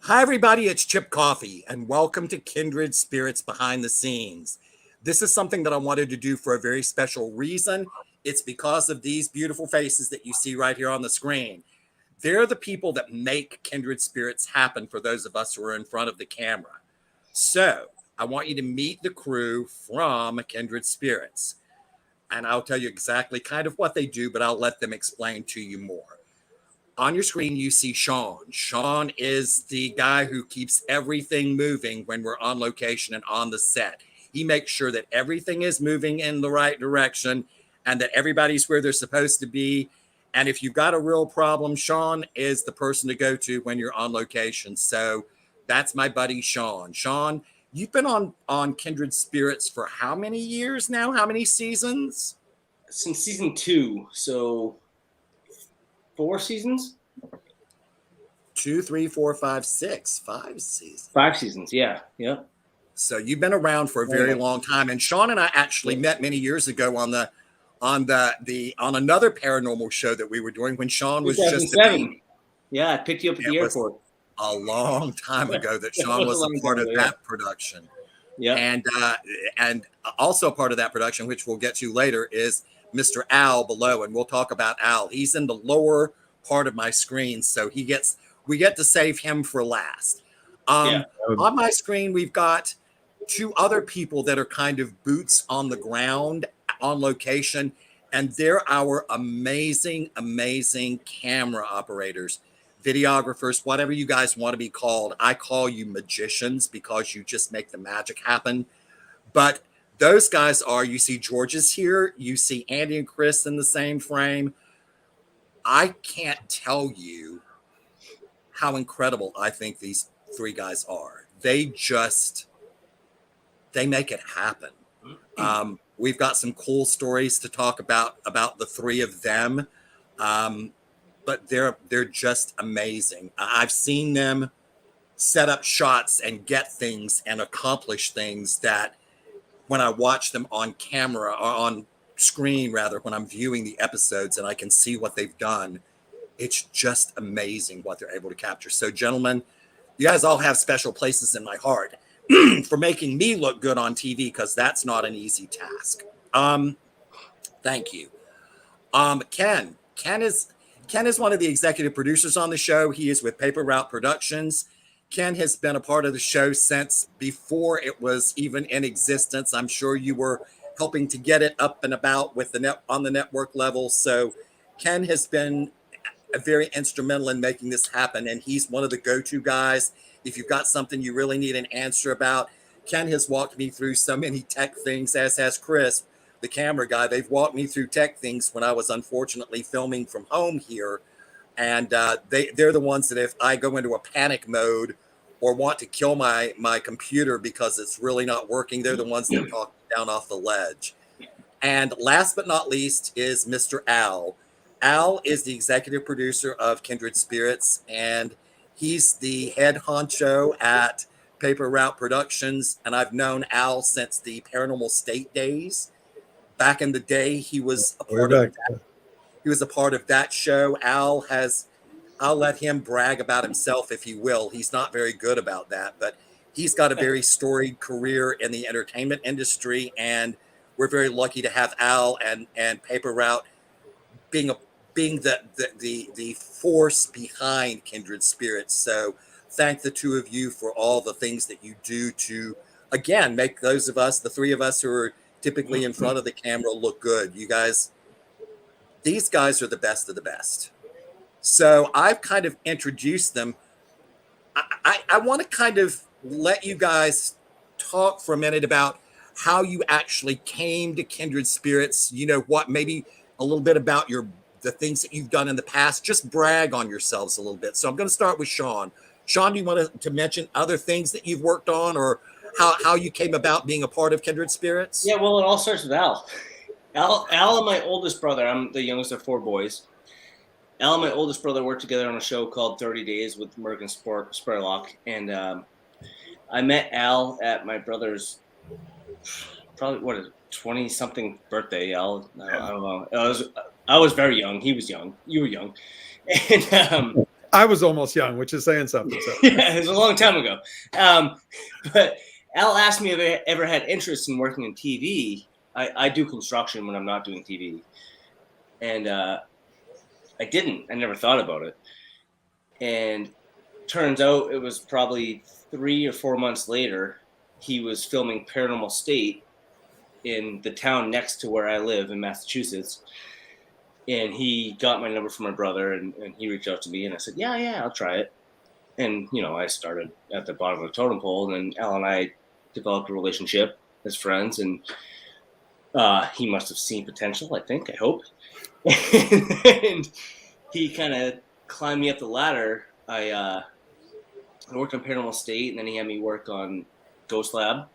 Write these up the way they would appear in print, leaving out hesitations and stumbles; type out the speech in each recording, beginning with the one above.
Hi, everybody. It's Chip Coffee, and welcome to Kindred Spirits Behind the Scenes. This is something that I wanted to do for a very special reason. It's because of these beautiful faces that you see right here on the screen. They're the people that make Kindred Spirits happen for those of us who are in front of the camera. So, I want you to meet the crew from Kindred Spirits, and I'll tell you exactly kind of what they do, but I'll let them explain to you more. On your screen, you see Shawn. Shawn is the guy who keeps everything moving when we're on location and on the set. He makes sure that everything is moving in the right direction and that everybody's where they're supposed to be. And if you've got a real problem, Shawn is the person to go to when you're on location. So that's my buddy Shawn. Shawn, you've been on Kindred Spirits for how many years now? How many seasons? Since season 2, so 4 seasons? 2, 3, 4, 5, 6, 5 seasons. 5 seasons, yeah. So you've been around for a very long time. And Shawn and I actually met many years ago on another paranormal show that we were doing when Shawn was just a baby. Yeah, I picked you up at the airport. A long time ago that Shawn was a part of that production. Yeah. And also a part of that production, which we'll get to later, is Mr. Al below, and we'll talk about Al. He's in the lower part of my screen, so we get to save him for last. On my screen, we've got 2 other people that are kind of boots on the ground on location, and they're our amazing, amazing camera operators, videographers, whatever you guys want to be called. I call you magicians because you just make the magic happen. But those guys are, you see George is here, you see Andy and Chris in the same frame. I can't tell you how incredible I think these 3 guys are. They make it happen. We've got some cool stories to talk about the 3 of them. But they're just amazing. I've seen them set up shots and get things and accomplish things that when I watch them on camera or on screen, rather, when I'm viewing the episodes and I can see what they've done, it's just amazing what they're able to capture. So, gentlemen, you guys all have special places in my heart for making me look good on TV, because that's not an easy task. Thank you. Ken is one of the executive producers on the show. He is with Paper Route Productions. Ken has been a part of the show since before it was even in existence. I'm sure you were helping to get it up and about with on the network level. So Ken has been very instrumental in making this happen, and he's one of the go-to guys. If you've got something you really need an answer about, Ken has walked me through so many tech things, as has Chris, the camera guy. They've walked me through tech things when I was unfortunately filming from home here. And they're the ones that if I go into a panic mode or want to kill my computer because it's really not working, they're the ones that talk me down off the ledge. And last but not least is Mr. Al. Al is the executive producer of Kindred Spirits, and he's the head honcho at Paper Route Productions. And I've known Al since the Paranormal State days. Back in the day, he was a part of that. He was a part of that show. I'll let him brag about himself if he will. He's not very good about that, but he's got a very storied career in the entertainment industry, and we're very lucky to have Al and Paper Route being the force behind Kindred Spirits. So thank the 2 of you for all the things that you do to, again, make those of us, the 3 of us who are typically in front of the camera, look good. You guys, these guys are the best of the best. So I've kind of introduced them. I want to kind of let you guys talk for a minute about how you actually came to Kindred Spirits. You know what, maybe a little bit about the things that you've done in the past. Just brag on yourselves a little bit. So I'm going to start with Shawn. Shawn, do you want to mention other things that you've worked on, or how you came about being a part of Kindred Spirits? Yeah, well, it all starts with Al. Al and my oldest brother, I'm the youngest of 4 boys. Al and my oldest brother worked together on a show called 30 Days with Morgan Spurlock. And I met Al at my brother's probably, 20-something birthday. Al, I don't know. I was very young. He was young. You were young. And I was almost young, which is saying something. So. Yeah, it was a long time ago. But Al asked me if I ever had interest in working in TV. I do construction when I'm not doing TV. And I didn't. I never thought about it. And turns out it was probably 3 or 4 months later, he was filming Paranormal State in the town next to where I live in Massachusetts. And he got my number from my brother, and he reached out to me, and I said, yeah, I'll try it. And, I started at the bottom of the totem pole, and then Al and I developed a relationship as friends, and he must have seen potential, I think, I hope. And he kind of climbed me up the ladder. I worked on Paranormal State, and then he had me work on Ghost Lab.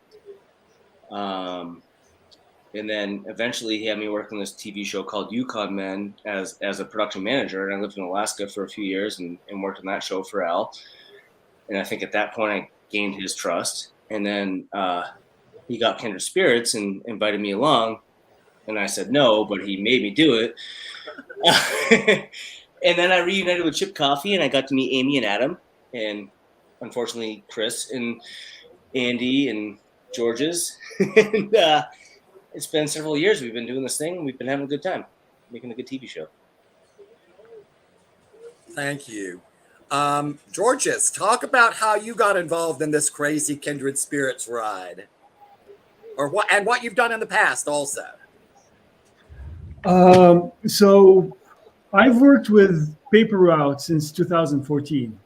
And then eventually he had me work on this TV show called Yukon Men as a production manager. And I lived in Alaska for a few years and worked on that show for Al. And I think at that point I gained his trust. And then he got Kindred Spirits and invited me along. And I said no, but he made me do it. And then I reunited with Chip Coffey, and I got to meet Amy and Adam. And unfortunately, Chris and Andy and George's. And it's been several years we've been doing this thing, and we've been having a good time, making a good TV show. Thank you. Georges, talk about how you got involved in this crazy Kindred Spirits ride, or what you've done in the past also. So I've worked with Paper Route since 2014,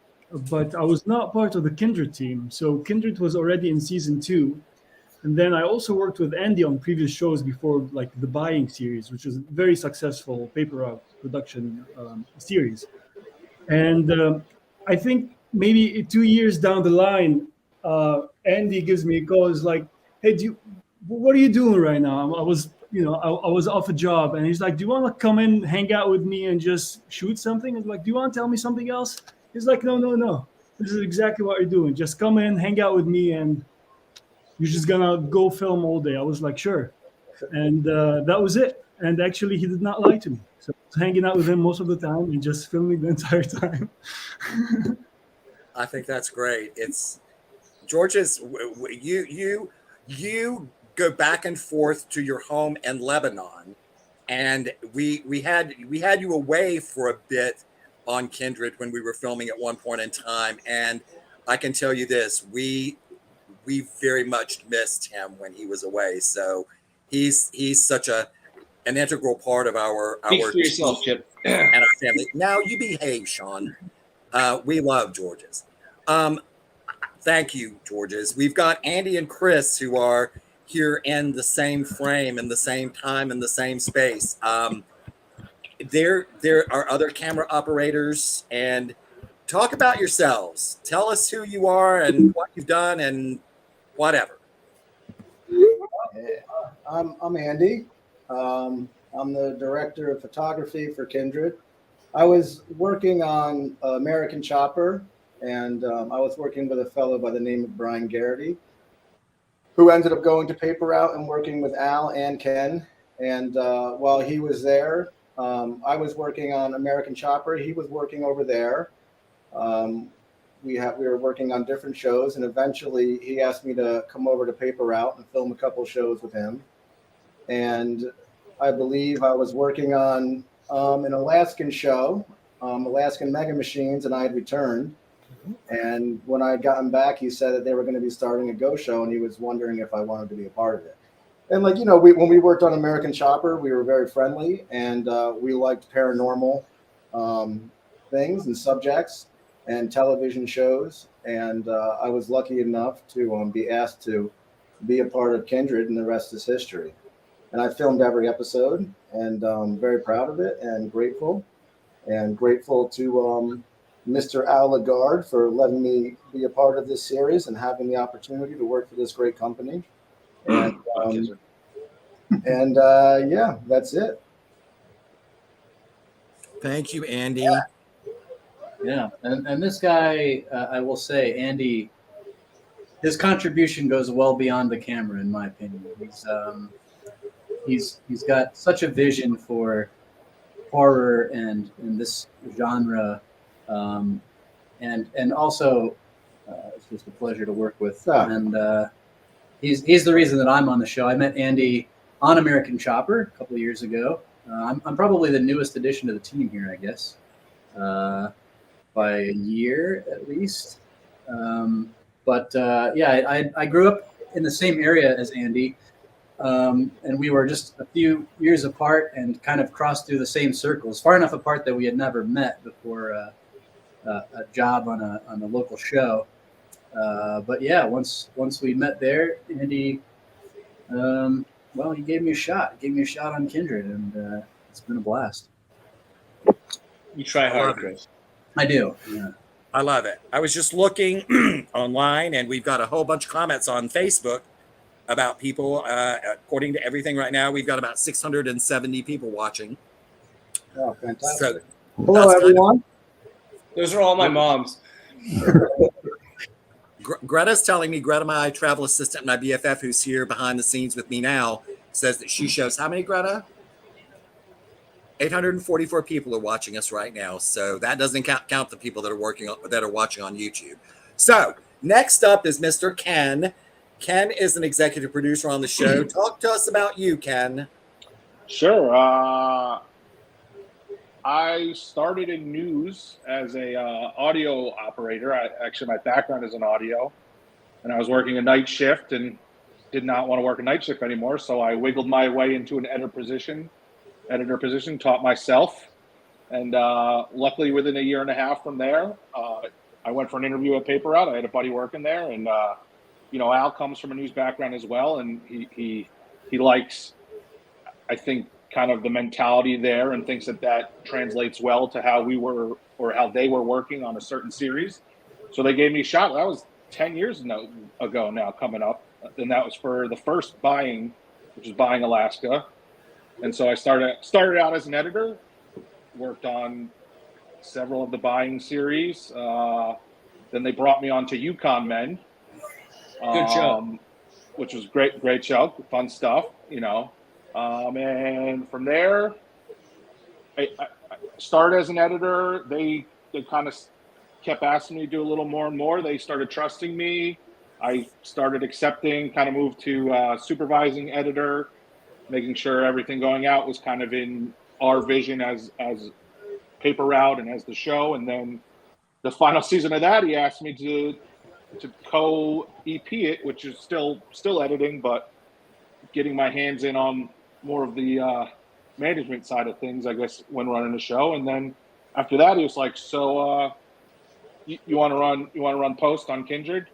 but I was not part of the Kindred team. So Kindred was already in season 2. And then I also worked with Andy on previous shows before, like the Buying series, which was a very successful Paper Route production series. And I think maybe 2 years down the line, Andy gives me a call. He's like, "Hey, what are you doing right now?" I was off a job, and he's like, "Do you want to come in, hang out with me, and just shoot something?" I was like, "Do you want to tell me something else?" He's like, No. This is exactly what you're doing. Just come in, hang out with me, and you're just gonna go film all day. I was like, sure. And that was it. And actually, he did not lie to me. So I was hanging out with him most of the time and just filming the entire time. I think that's great. It's Georges, you go back and forth to your home in Lebanon, and we had you away for a bit on Kindred when we were filming at one point in time. And I can tell you this, we very much missed him when he was away. So he's such an integral part of our yourself, Chip. And our family. Now you behave, Shawn. We love Georges. Thank you, Georges. We've got Andy and Chris who are here in the same frame, in the same time, in the same space. There are other camera operators, and talk about yourselves. Tell us who you are and what you've done and whatever. I'm Andy. I'm the director of photography for Kindred. I was working on American Chopper, and I was working with a fellow by the name of Brian Garrity, who ended up going to Paper Route and working with Al and Ken. And while he was there, I was working on American Chopper. He was working over there. We were working on different shows, and eventually he asked me to come over to Paper Route and film a couple shows with him. And I believe I was working on an Alaskan show, Alaskan Mega Machines, and I had returned. And when I had gotten back, he said that they were going to be starting a Go show, and he was wondering if I wanted to be a part of it. And when we worked on American Chopper, we were very friendly, and we liked paranormal things and subjects and television shows. And I was lucky enough to be asked to be a part of Kindred, and the rest is history. And I filmed every episode, and very proud of it, and grateful to Mr. Al Lagarde for letting me be a part of this series and having the opportunity to work for this great company. And yeah, that's it. Thank you, Andy. Yeah, and this guy, I will say, Andy, his contribution goes well beyond the camera, in my opinion. He's got such a vision for horror and this genre And also it's just a pleasure to work with. Ah. And he's the reason that I'm on the show. I met Andy on American Chopper a couple of years ago. I'm probably the newest addition to the team here, I guess, by a year at least. I grew up in the same area as Andy, and we were just a few years apart and kind of crossed through the same circles, far enough apart that we had never met before a job on a local show. But yeah, once we met there, Andy, he gave me a shot. Gave me a shot on Kindred, and it's been a blast. You try hard, Chris. I do. Yeah. I love it. I was just looking online, and we've got a whole bunch of comments on Facebook about people. According to everything right now, we've got about 670 people watching. Oh, fantastic. So Hello, everyone. Those are all my moms. Greta's telling me, Greta, my travel assistant, my BFF, who's here behind the scenes with me now, says that she shows how many, Greta? 844 people are watching us right now. So that doesn't count the people that are watching on YouTube. So next up is Mr. Ken. Ken is an executive producer on the show. Talk to us about you, Ken. Sure. I started in news as a audio operator. My background is in audio, and I was working a night shift and did not want to work a night shift anymore. So I wiggled my way into an editor position, taught myself, and luckily within a year and a half from there, I went for an interview at Paper Route. I had a buddy working there, and Al comes from a news background as well, and he likes, I think, kind of the mentality there, and thinks that translates well to how we were or how they were working on a certain series. So they gave me a shot. That was 10 years ago now, coming up, and that was for the first buying, which was Buying Alaska. And so I started out as an editor, worked on several of the Buying series. Then they brought me on to Yukon Men. Good show. Which was great show, fun stuff, and from there, I started as an editor. They kind of kept asking me to do a little more and more. They started trusting me. I started accepting, kind of moved to supervising editor, making sure everything going out was kind of in our vision as Paper Route and as the show. And then the final season of that, he asked me to co-EP it, which is still editing, but getting my hands in on more of the management side of things, I guess, when running the show. And then after that, he was like, "So, you want to run post on Kindred?"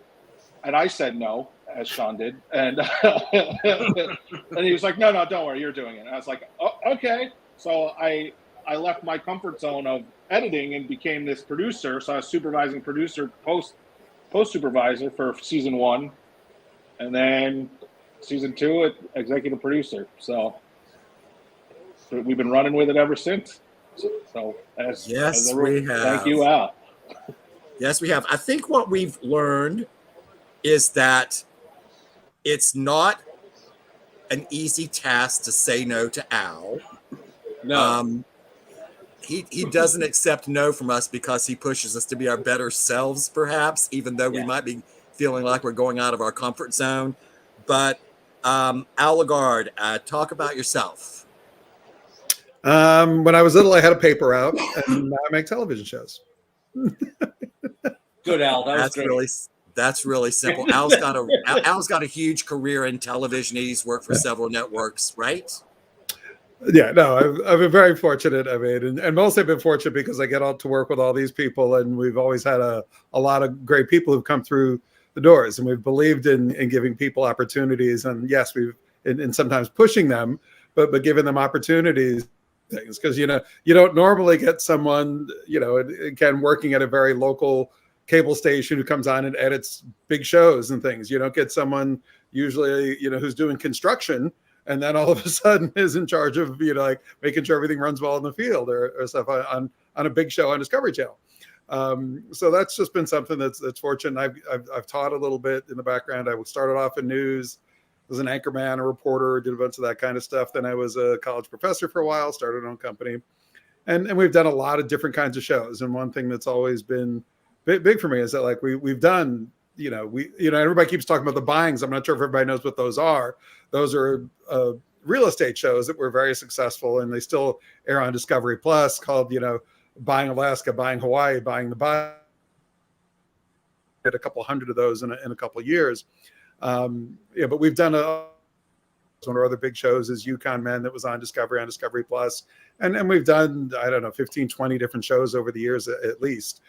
And I said no, as Shawn did, and and he was like, "No, don't worry, you're doing it." And I was like, "Oh, okay." So I left my comfort zone of editing and became this producer. So I was supervising producer, post supervisor for season 1, and then season 2, executive producer. So we've been running with it ever since. So Yes, we have. Thank you, Al. Yes, we have. I think what we've learned is that it's not an easy task to say no to Al. No. He doesn't accept no from us because he pushes us to be our better selves, perhaps, even though we might be feeling like we're going out of our comfort zone. But Al Lagarde, talk about yourself. When I was little, I had a Paper Route, and now I make television shows. Good, Al. That's really simple. Al's got a huge career in television. He's worked for several networks, right? Yeah, no, I've been very fortunate. I mean, and mostly been fortunate because I get to work with all these people, and we've always had a lot of great people who've come through the doors, and we've believed in giving people opportunities. And yes, we've and sometimes pushing them, but giving them opportunities. Things because you don't normally get someone again working at a very local cable station who comes on and edits big shows and things. You don't get someone usually who's doing construction and then all of a sudden is in charge of making sure everything runs well in the field or stuff on a big show on Discovery Channel. So that's just been something that's fortunate. I've taught a little bit in the background. I started off in news, was an anchorman, a reporter, did a bunch of that kind of stuff. Then I was a college professor for a while, started my own company, and we've done a lot of different kinds of shows. And one thing that's always been big for me is that like we've done, everybody keeps talking about the buyings. I'm not sure if everybody knows what those are. Those are real estate shows that were very successful, and they still air on Discovery Plus, called, Buying Alaska, Buying Hawaii, Buying the Buy. Did a couple hundred of those in a couple of years. But we've done one of our other big shows is Yukon Men, that was on Discovery Plus. And we've done, I don't know, 15, 20 different shows over the years at least.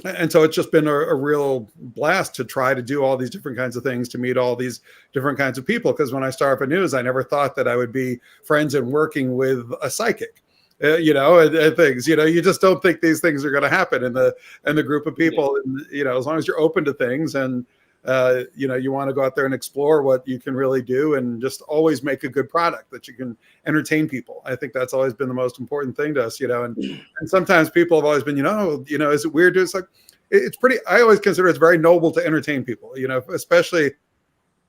And so it's just been a real blast to try to do all these different kinds of things, to meet all these different kinds of people. Because when I started at news, I never thought that I would be friends and working with a psychic. And things, you just don't think these things are going to happen in the group of people. And, as long as you're open to things and, you want to go out there and explore what you can really do, and just always make a good product that you can entertain people. I think that's always been the most important thing to us, and sometimes people have always been, is it weird? It's like, it's pretty, I always consider it's very noble to entertain people, especially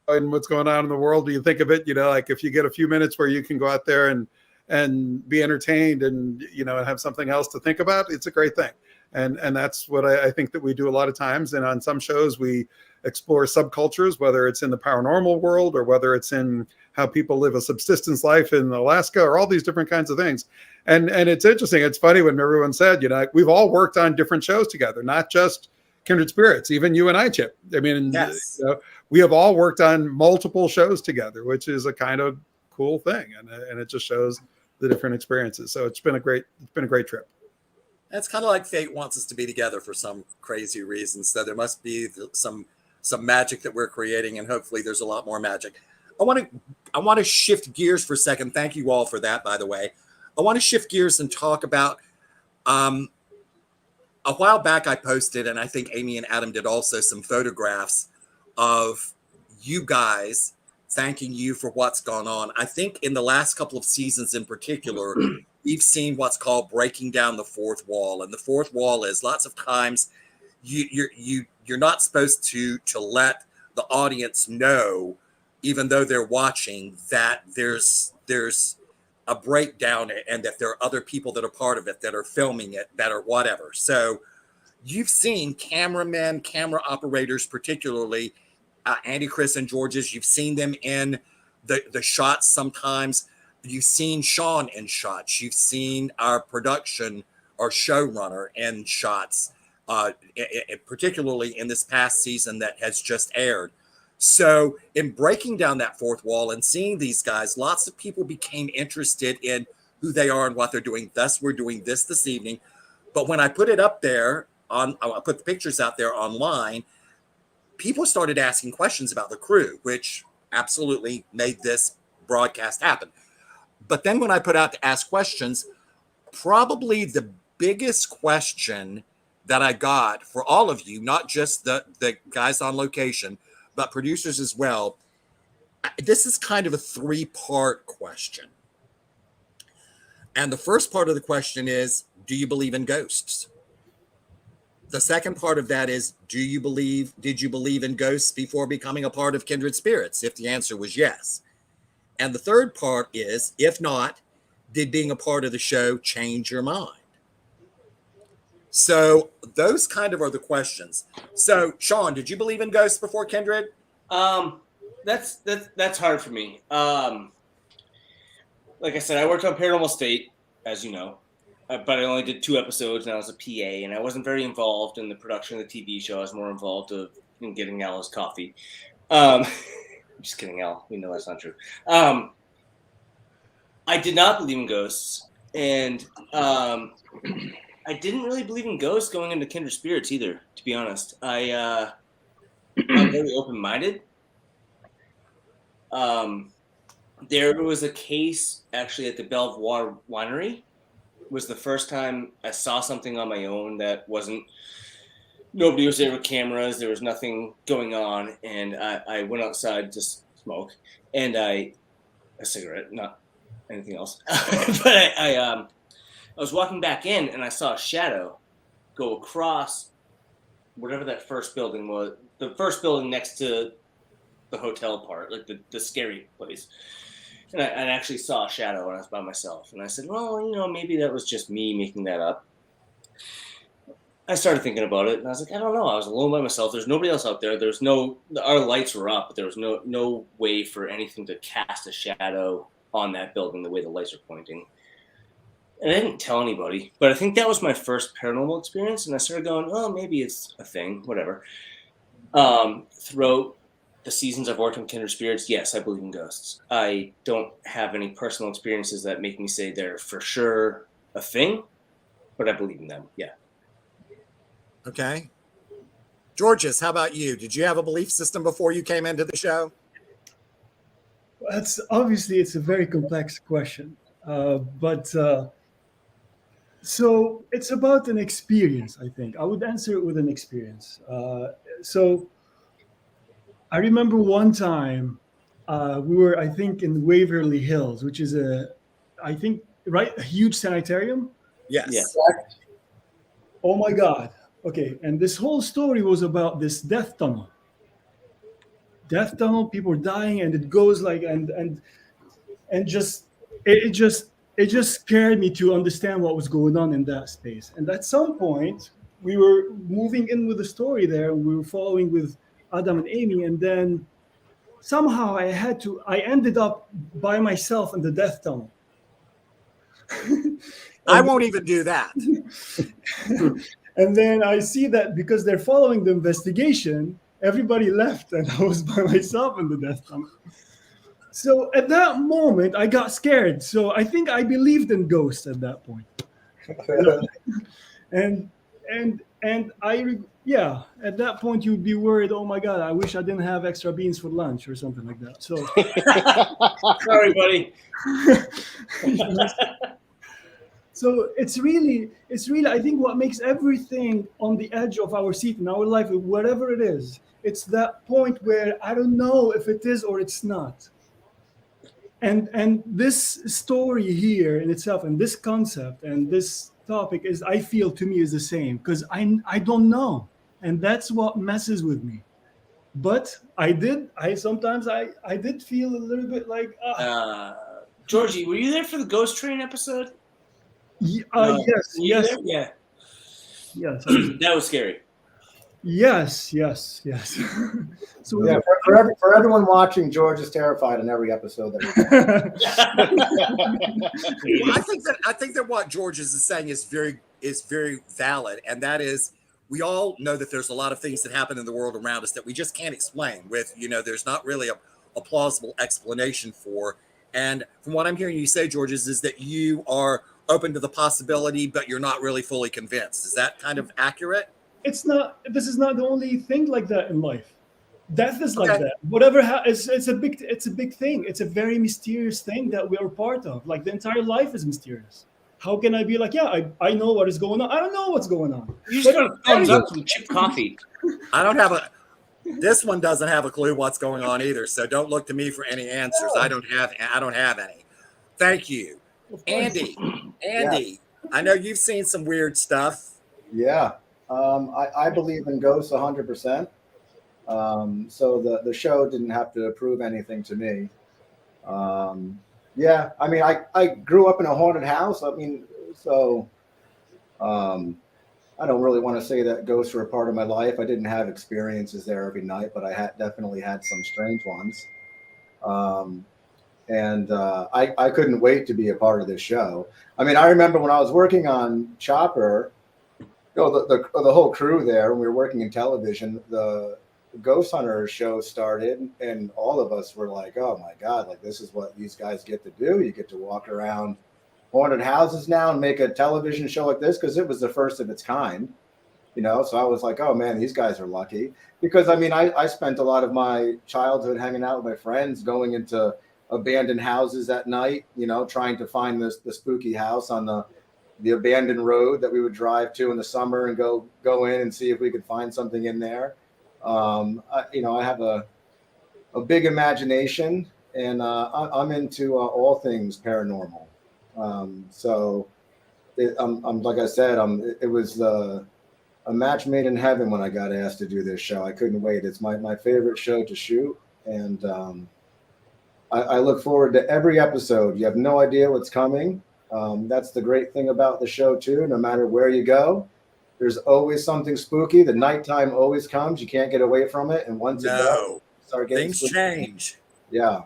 in what's going on in the world. Do you think of it, like if you get a few minutes where you can go out there and be entertained and, and have something else to think about, it's a great thing. And that's what I think that we do a lot of times. And on some shows, we explore subcultures, whether it's in the paranormal world or whether it's in how people live a subsistence life in Alaska, or all these different kinds of things. And it's interesting. It's funny when everyone said, we've all worked on different shows together, not just Kindred Spirits, even you and I, Chip. I mean, yes. We have all worked on multiple shows together, which is a kind of cool thing. And it just shows the different experiences. So it's been a great trip. It's kind of like fate wants us to be together for some crazy reason. So there must be some magic that we're creating, and hopefully there's a lot more magic. I want to shift gears for a second. Thank you all for that, by the way. I want to shift gears and talk about a while back I posted, and I think Amy and Adam did also, some photographs of you guys, thanking you for what's gone on. I think in the last couple of seasons in particular, we've seen what's called breaking down the fourth wall. And the fourth wall is lots of times you're not supposed to let the audience know, even though they're watching, that there's a breakdown and that there are other people that are part of it, that are filming it, that are whatever. So you've seen cameramen, camera operators, particularly Andy, Chris, and George's. You've seen them in the shots sometimes. You've seen Shawn in shots. You've seen our production or showrunner in shots, particularly in this past season that has just aired. So in breaking down that fourth wall and seeing these guys, lots of people became interested in who they are and what they're doing. Thus, we're doing this evening. But when I put it up there, I put the pictures out there online, people started asking questions about the crew, which absolutely made this broadcast happen. But then when I put out to ask questions, probably the biggest question that I got for all of you, not just the guys on location, but producers as well, this is kind of a three-part question. And the first part of the question is, do you believe in ghosts? The second part of that is, did you believe in ghosts before becoming a part of Kindred Spirits? If the answer was yes. And the third part is, if not, did being a part of the show change your mind? So those kind of are the questions. So Shawn, did you believe in ghosts before Kindred? That's hard for me. Like I said, I worked on Paranormal State, as you know, but I only did 2 episodes, and I was a PA, and I wasn't very involved in the production of the TV show. I was more involved in getting Al's coffee. Just kidding, Al. We know that's not true. I did not believe in ghosts, and I didn't really believe in ghosts going into Kindred Spirits either, to be honest. I'm very open-minded. There was a case actually at the Belvoir Winery. It was the first time I saw something on my own that wasn't, nobody was there with cameras, there was nothing going on, and I went outside to smoke, and a cigarette, not anything else. But I was walking back in, and I saw a shadow go across whatever that first building was, the first building next to the hotel part, like the scary place. And I actually saw a shadow when I was by myself. And I said, well, maybe that was just me making that up. I started thinking about it, and I was like, I don't know. I was alone by myself. There's nobody else out there. Our lights were up, but there was no way for anything to cast a shadow on that building the way the lights are pointing. And I didn't tell anybody, but I think that was my first paranormal experience. And I started going, oh, maybe it's a thing, whatever. Throughout the seasons I've worked on Kindred Spirits, yes, I believe in ghosts. I don't have any personal experiences that make me say they're for sure a thing, but I believe in them, yeah. Okay. Georges, how about you? Did you have a belief system before you came into the show? It's a very complex question, but so it's about an experience. I think I would answer it with an experience. So I remember one time we were, I think, in Waverly Hills, which is a huge sanitarium. Yes. Yeah. Oh my God. Okay, and this whole story was about this death tunnel. Death tunnel, people are dying, and it goes like and just it just scared me to understand what was going on in that space. And at some point, we were moving in with the story there, and we were following with Adam and Amy, and then somehow I ended up by myself in the death tunnel. I won't even do that. And then I see that because they're following the investigation, everybody left and I was by myself in the death tunnel. So at that moment, I got scared. So I think I believed in ghosts at that point. And at that point you'd be worried, oh my God, I wish I didn't have extra beans for lunch or something like that. So sorry, buddy. So it's really, I think what makes everything on the edge of our seat in our life, whatever it is, it's that point where I don't know if it is or it's not. And this story here in itself, and this concept and this topic I feel to me is the same, because I don't know. And that's what messes with me. But sometimes I did feel a little bit like, Georgie, were you there for the Ghost Train episode? Yes. Yeah. Yes. That was scary. Yes. So Yeah, for everyone watching, George is terrified in every episode that Well, I think that what Georges is saying is very valid, and that is, we all know that there's a lot of things that happen in the world around us that we just can't explain with, there's not really a plausible explanation for. And from what I'm hearing you say, Georges, is that you are open to the possibility, but you're not really fully convinced. Is that kind of accurate? this is not the only thing like that in life. Death is like Okay. that. Whatever it's a big thing. It's a very mysterious thing that we are part of. Like the entire life is mysterious. How can I be like, yeah, I know what is going on? I don't know what's going on. You just got a thumbs up from Chip Coffee. This one doesn't have a clue what's going on either. So don't look to me for any answers. I don't have any. Thank you. Andy, I know you've seen some weird stuff. Yeah. I believe in ghosts 100%. So the show didn't have to prove anything to me. Yeah, I mean, I grew up in a haunted house. I mean, so I don't really want to say that ghosts were a part of my life. I didn't have experiences there every night, but I definitely had some strange ones. And I couldn't wait to be a part of this show. I mean, I remember when I was working on Chopper, the whole crew there, when we were working in television, the Ghost Hunter show started, and all of us were like, oh my God, like this is what these guys get to do. You get to walk around haunted houses now and make a television show like this, because it was the first of its kind, so I was like, oh man, these guys are lucky. Because I mean, I spent a lot of my childhood hanging out with my friends, going into abandoned houses at night, trying to find the spooky house on the abandoned road that we would drive to in the summer and go in and see if we could find something in there. I have a big imagination, and I'm into all things paranormal. So I'm like I said, it was a match made in heaven when I got asked to do this show. I couldn't wait. It's my favorite show to shoot, and I look forward to every episode. You have no idea what's coming. That's the great thing about the show too. No matter where you go, there's always something spooky. The nighttime always comes. You can't get away from it. And once it does, start getting things spooky. change. Yeah.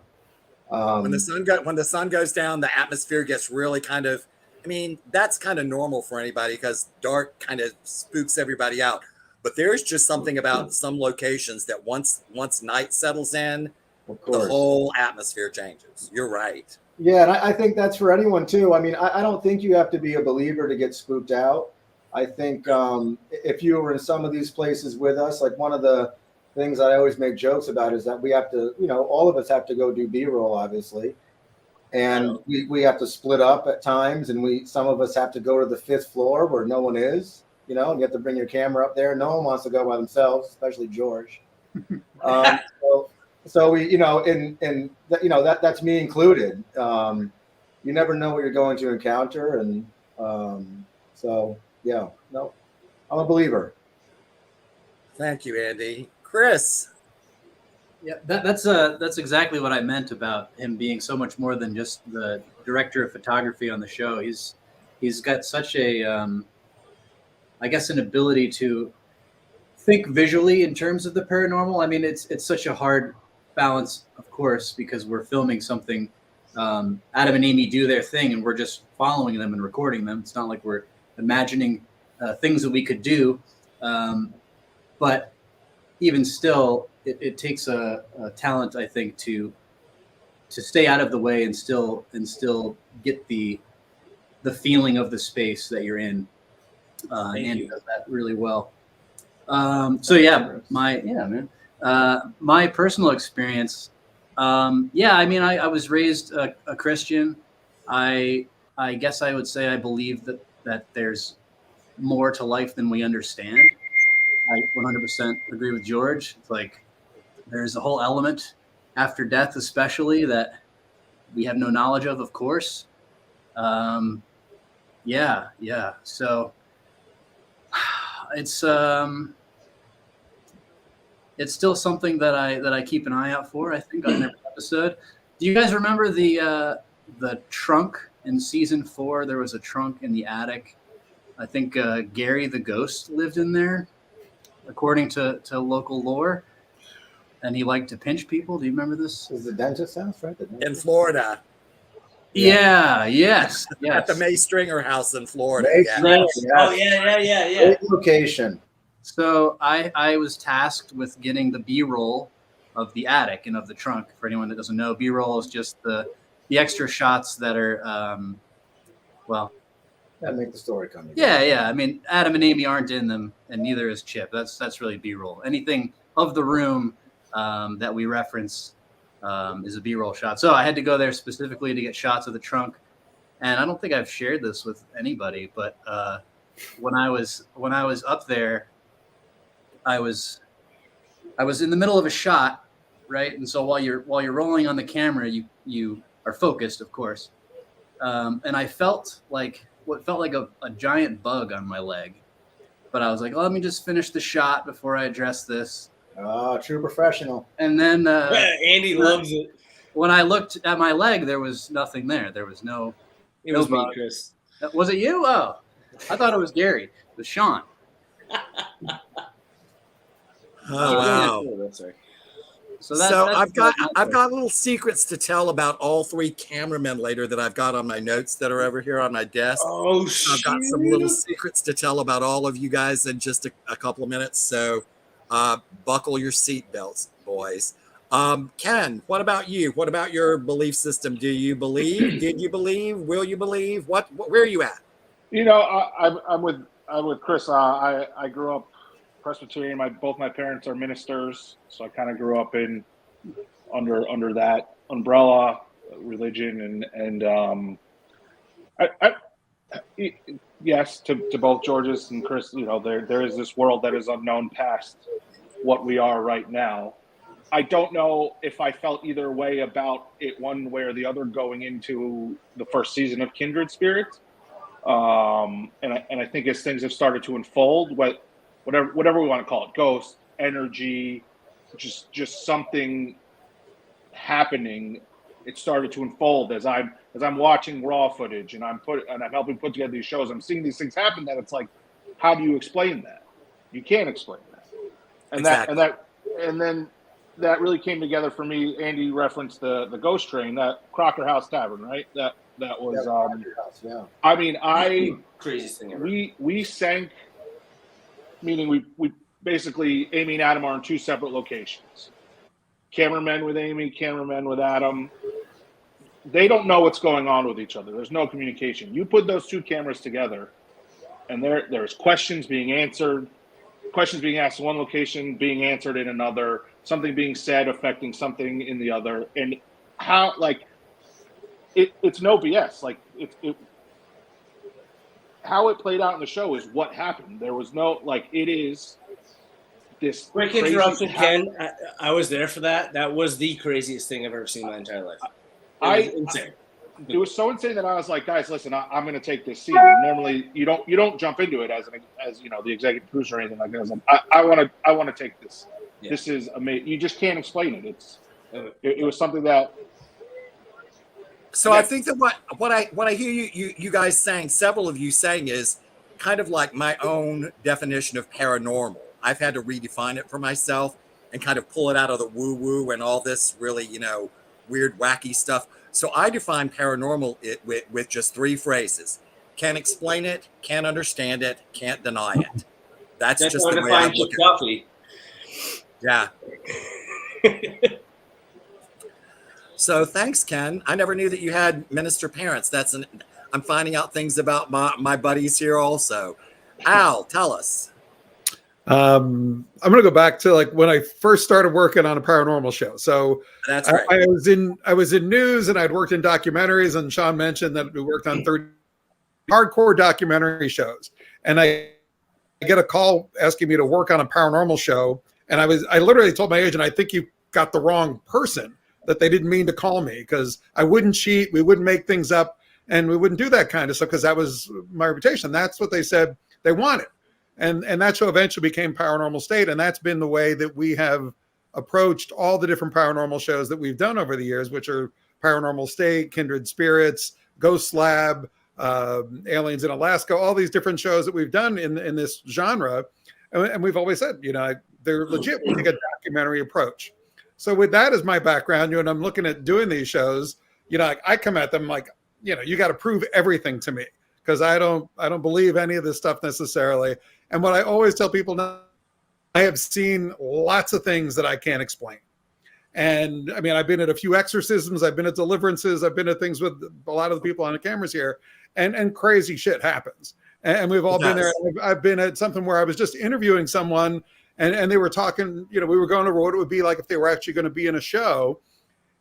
When the sun goes down, the atmosphere gets really kind of. I mean, that's kind of normal for anybody because dark kind of spooks everybody out. But there's just something about some locations that once night settles in, the whole atmosphere changes. You're right. Yeah, and I think that's for anyone too. I mean, I don't think you have to be a believer to get spooked out. I think if you were in some of these places with us, like one of the things I always make jokes about is that we have to, all of us have to go do B-roll, obviously. And we have to split up at times, and some of us have to go to the 5th floor where no one is, and you have to bring your camera up there. No one wants to go by themselves, especially George. So we, that's me included. You never know what you're going to encounter, and yeah, no, I'm a believer. Thank you, Andy. Chris. Yeah, that's exactly what I meant about him being so much more than just the director of photography on the show. He's got such a, I guess, an ability to think visually in terms of the paranormal. I mean, it's such a hard balance, of course, because we're filming something. Adam and Amy do their thing, and we're just following them and recording them. It's not like we're imagining things that we could do, but even still, it takes a talent, I think, to stay out of the way and still get the feeling of the space that you're in. Andy does that really well. My personal experience. I mean, I was raised a Christian. I guess I would say I believe that there's more to life than we understand. I 100% agree with George. It's like there's a whole element after death, especially that we have no knowledge of course. So it's still something that I keep an eye out for. I think on every episode. Do you guys remember the trunk in season 4? There was a trunk in the attic. I think Gary the ghost lived in there, according to local lore, and he liked to pinch people. Do you remember this? Is the dentist house right? In Florida. Yes. At the May Stringer house in Florida. Yes. Oh yeah. Great location. So I was tasked with getting the B-roll of the attic and of the trunk. For anyone that doesn't know, B-roll is just the extra shots that are that make the story come together. Yeah. I mean, Adam and Amy aren't in them, and neither is Chip. That's really B-roll. Anything of the room that we reference is a B-roll shot. So I had to go there specifically to get shots of the trunk. And I don't think I've shared this with anybody, but when I was up there, I was in the middle of a shot, right? And so while you're rolling on the camera, you are focused, of course. And I felt like what felt like a giant bug on my leg. But I was like, let me just finish the shot before I address this. Oh, true professional. And then Andy loves it. When I looked at my leg, there was nothing there. There was no. It was me, Chris. Was it you? Oh, I thought it was Gary. It was Shawn. Oh wow. That's right. So I've got little secrets to tell about all 3 cameramen later that I've got on my notes that are over here on my desk. Oh, I've got some little secrets to tell about all of you guys in just a couple of minutes. So buckle your seatbelts, boys. Ken, what about you? What about your belief system? Do you believe? Did you believe? Will you believe? Where are you at? I'm with Chris. I grew up Presbyterian. Both my parents are ministers, so I kind of grew up under that umbrella religion, and yes, to both George's and Chris, there is this world that is unknown past what we are right now. I don't know if I felt either way about it one way or the other going into the first season of Kindred Spirits. And I think as things have started to unfold, whatever we want to call it, ghost, energy, just something happening it started to unfold as I'm watching raw footage and I'm helping put together these shows. I'm seeing these things happen that it's like, how do you explain that? You can't explain that. And Exactly. and then that really came together for me. Andy referenced the Ghost Train, that Crocker House Tavern, right? That was yeah. I mean, Craziest thing ever. we sank, meaning we basically, Amy and Adam are in two separate locations. Cameramen with Amy, cameramen with Adam. They don't know what's going on with each other. There's no communication. You put those two cameras together, and there's questions being answered, questions being asked in one location, being answered in another, something being said affecting something in the other, and how, like, it's no BS. Like, how it played out in the show is what happened. There was no, like, it is this Quick crazy interruption, Ken. I was there for that. That was the craziest thing I've ever seen in my entire life. Insane. It was so insane that I was like, guys, listen, I'm going to take this scene. And normally, you don't jump into it as the executive producer or anything like that. I was like, I want to take this. Yeah. This is amazing. You just can't explain it. It was something that. So I think that what I hear you guys saying, several of you saying, is kind of like my own definition of paranormal. I've had to redefine it for myself and kind of pull it out of the woo-woo and all this really, weird, wacky stuff. So I define paranormal with just three phrases: can't explain it, can't understand it, can't deny it. That's just the way I look at it. Yeah. So thanks, Ken. I never knew that you had minister parents. I'm finding out things about my buddies here also. Al, tell us. I'm going to go back to like when I first started working on a paranormal show. So That's right. I was in news and I'd worked in documentaries, and Shawn mentioned that we worked on 30 hardcore documentary shows. And I get a call asking me to work on a paranormal show. And I literally told my agent, I think you got the wrong person, that they didn't mean to call me, because I wouldn't cheat. We wouldn't make things up, and we wouldn't do that kind of stuff, because that was my reputation. That's what they said they wanted. And that show eventually became Paranormal State. And that's been the way that we have approached all the different paranormal shows that we've done over the years, which are Paranormal State, Kindred Spirits, Ghost Lab, Aliens in Alaska, all these different shows that we've done in this genre. And we've always said, they're legit. We take a documentary approach. So with that as my background, and I'm looking at doing these shows, I come at them like, you got to prove everything to me, because I don't believe any of this stuff necessarily. And what I always tell people now, I have seen lots of things that I can't explain. And I mean, I've been at a few exorcisms, I've been at deliverances, I've been at things with a lot of the people on the cameras here, and crazy shit happens. And we've all been there. I've been at something where I was just interviewing someone, and they were talking, we were going over what it would be like if they were actually going to be in a show.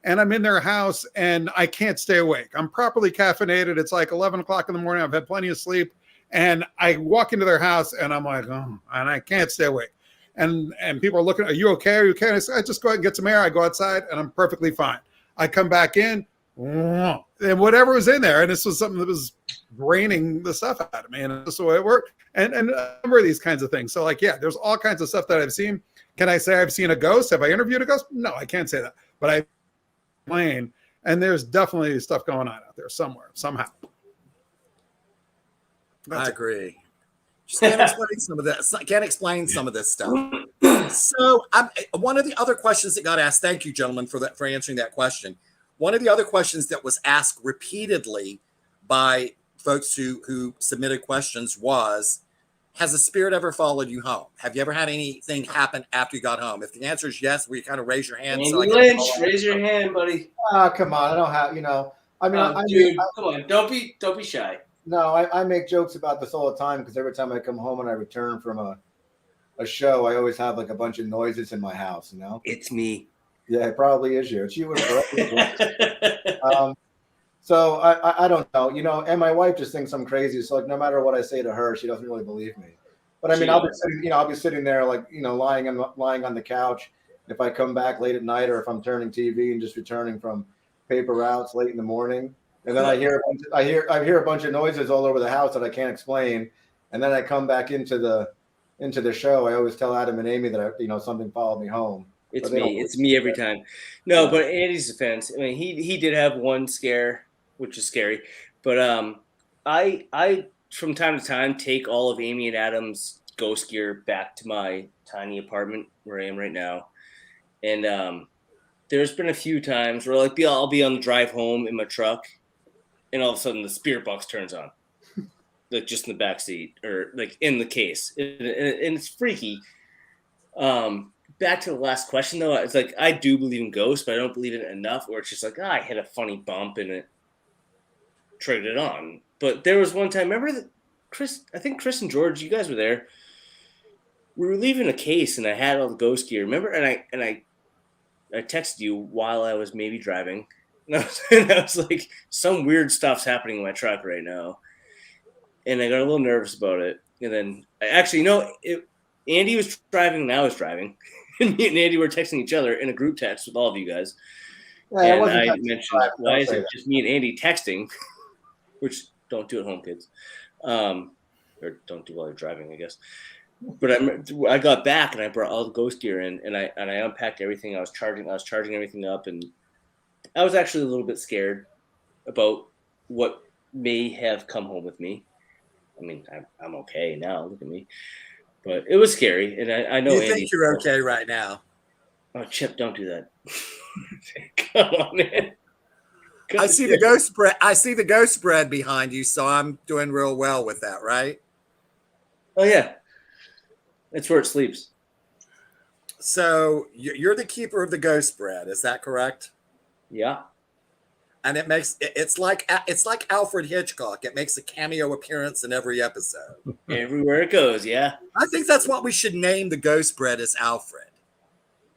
And I'm in their house and I can't stay awake. I'm properly caffeinated. It's like 11 o'clock in the morning. I've had plenty of sleep. And I walk into their house and I'm like, oh, and I can't stay awake. And people are looking, are you okay? Are you okay? And I say, I just go out and get some air. I go outside and I'm perfectly fine. I come back in and whatever was in there. And this was something that was draining the stuff out of me. And that's the way it worked. And a number of these kinds of things. So like, yeah, there's all kinds of stuff that I've seen. Can I say I've seen a ghost? Have I interviewed a ghost? No, I can't say that. But I plane, and there's definitely stuff going on out there somewhere, somehow. I agree. Just can't explain some of this. Can't explain some of this stuff. So, one of the other questions that got asked. Thank you, gentlemen, for answering that question. One of the other questions that was asked repeatedly by folks who submitted questions was, has a spirit ever followed you home? Have you ever had anything happen after you got home? If the answer is yes, will you kind of raise your hand? So Lynch, raise your hand, buddy. Come on, I don't have, I mean, dude, come on, don't be shy. No, I make jokes about this all the time, because every time I come home and I return from a show, I always have like a bunch of noises in my house, It's me. Yeah, it probably is you. It's you. So I don't know, and my wife just thinks I'm crazy. So like, no matter what I say to her, she doesn't really believe me. But I mean, I'll be sitting there like, lying on the couch. If I come back late at night, or if I'm turning TV and just returning from paper routes late in the morning, and then I hear a bunch of noises all over the house that I can't explain, and then I come back into the show. I always tell Adam and Amy that something followed me home. It's they don't me. It's listen me to every that. time. No, Yeah. but Andy's defense. I mean, he did have one scare, which is scary. But I from time to time take all of Amy and Adam's ghost gear back to my tiny apartment where I am right now, and there's been a few times where like I'll be on the drive home in my truck, and all of a sudden the spirit box turns on, like just in the back seat or like in the case, and it's freaky. Back to the last question though, it's like I do believe in ghosts, but I don't believe in it enough where it's just like I hit a funny bump and it triggered it on. But there was one time, remember that I think Chris and George, you guys were there. We were leaving a case and I had all the ghost gear. Remember? And I texted you while I was maybe driving. And I was like, some weird stuff's happening in my truck right now. And I got a little nervous about it. And then Andy was driving and I was driving. And me and Andy were texting each other in a group text with all of you guys. Yeah, it And wasn't I that mentioned, surprising, why I'll is say it that. just me and Andy texting? Which don't do at home, kids. Or don't do while you're driving, I guess. But I got back and I brought all the ghost gear in and I unpacked everything. I was charging everything up, and I was actually a little bit scared about what may have come home with me. I mean, I'm okay now. Look at me. But it was scary, and I know You Andy. think you're okay right now? Oh, Chip, don't do that. Come on, man. I see the ghost spread. I see the ghost spread behind you, so I'm doing real well with that, right? Oh yeah, that's where it sleeps. So you're the keeper of the ghost spread, is that correct? Yeah. And it's like Alfred Hitchcock. It makes a cameo appearance in every episode. Everywhere it goes, yeah. I think that's what we should name the ghost spread, is Alfred.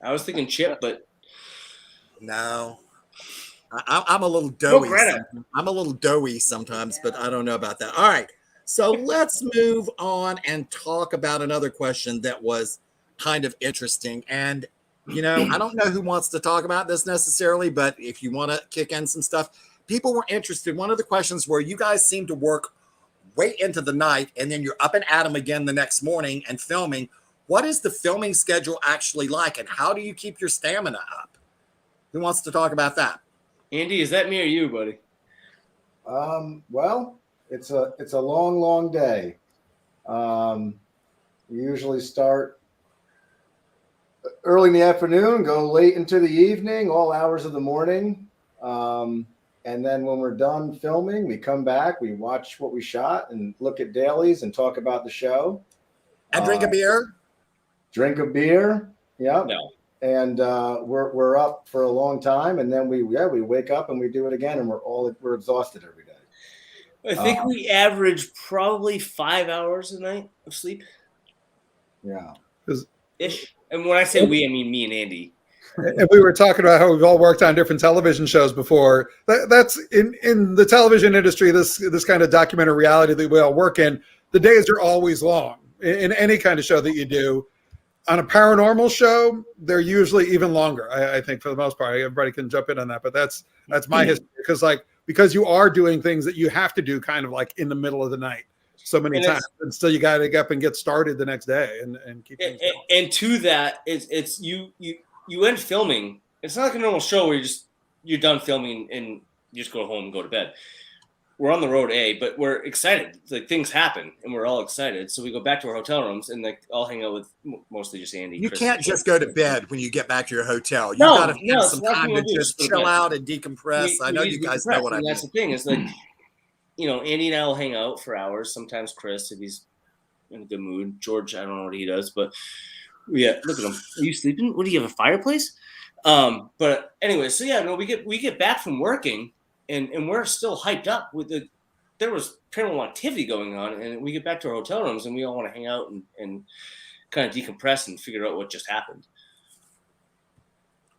I was thinking Chip, but no. I'm a little doughy. Greta. I'm a little doughy sometimes, but I don't know about that. All right. So let's move on and talk about another question that was kind of interesting. And, I don't know who wants to talk about this necessarily, but if you want to kick in some stuff, people were interested. One of the questions where you guys seem to work way into the night and then you're up and at 'em again the next morning and filming. What is the filming schedule actually like, and how do you keep your stamina up? Who wants to talk about that? Andy, is that me or you, buddy? Well, it's a long day. We usually start early in the afternoon, go late into the evening, all hours of the morning. And then when we're done filming, we come back, we watch what we shot and look at dailies and talk about the show. And drink a beer? Drink a beer. Yeah. No. And we're up for a long time, and then we wake up and we do it again, and we're exhausted every day. I think we average probably 5 hours a night of sleep. Yeah. Ish. And when I say we, I mean me and Andy. And we were talking about how we've all worked on different television shows before. That's in the television industry, this kind of documentary reality that we all work in, the days are always long in any kind of show that you do. On a paranormal show, they're usually even longer. I think for the most part, everybody can jump in on that, but that's my history, because you are doing things that you have to do kind of like in the middle of the night so many times, and still you got to get up and get started the next day and keep things going. And to that, it's you end filming. It's not like a normal show where you're done filming and you just go home and go to bed. We're on the road, but we're excited. It's like things happen, and we're all excited. So we go back to our hotel rooms, and like I'll hang out with mostly just Andy. You Chris, can't just go to bed when you get back to your hotel. You No, got to have some it's time nothing to to do, just just chill go to bed. out and decompress. I know you guys know what I mean. That's the thing. It's like, Andy and I will hang out for hours. Sometimes Chris, if he's in a good mood. George, I don't know what he does, but yeah, look at him. Are you sleeping? What do you have, a fireplace? But anyway, so yeah, no, we get back from working, and we're still hyped up with there was paranormal activity going on, and we get back to our hotel rooms and we all want to hang out and kind of decompress and figure out what just happened.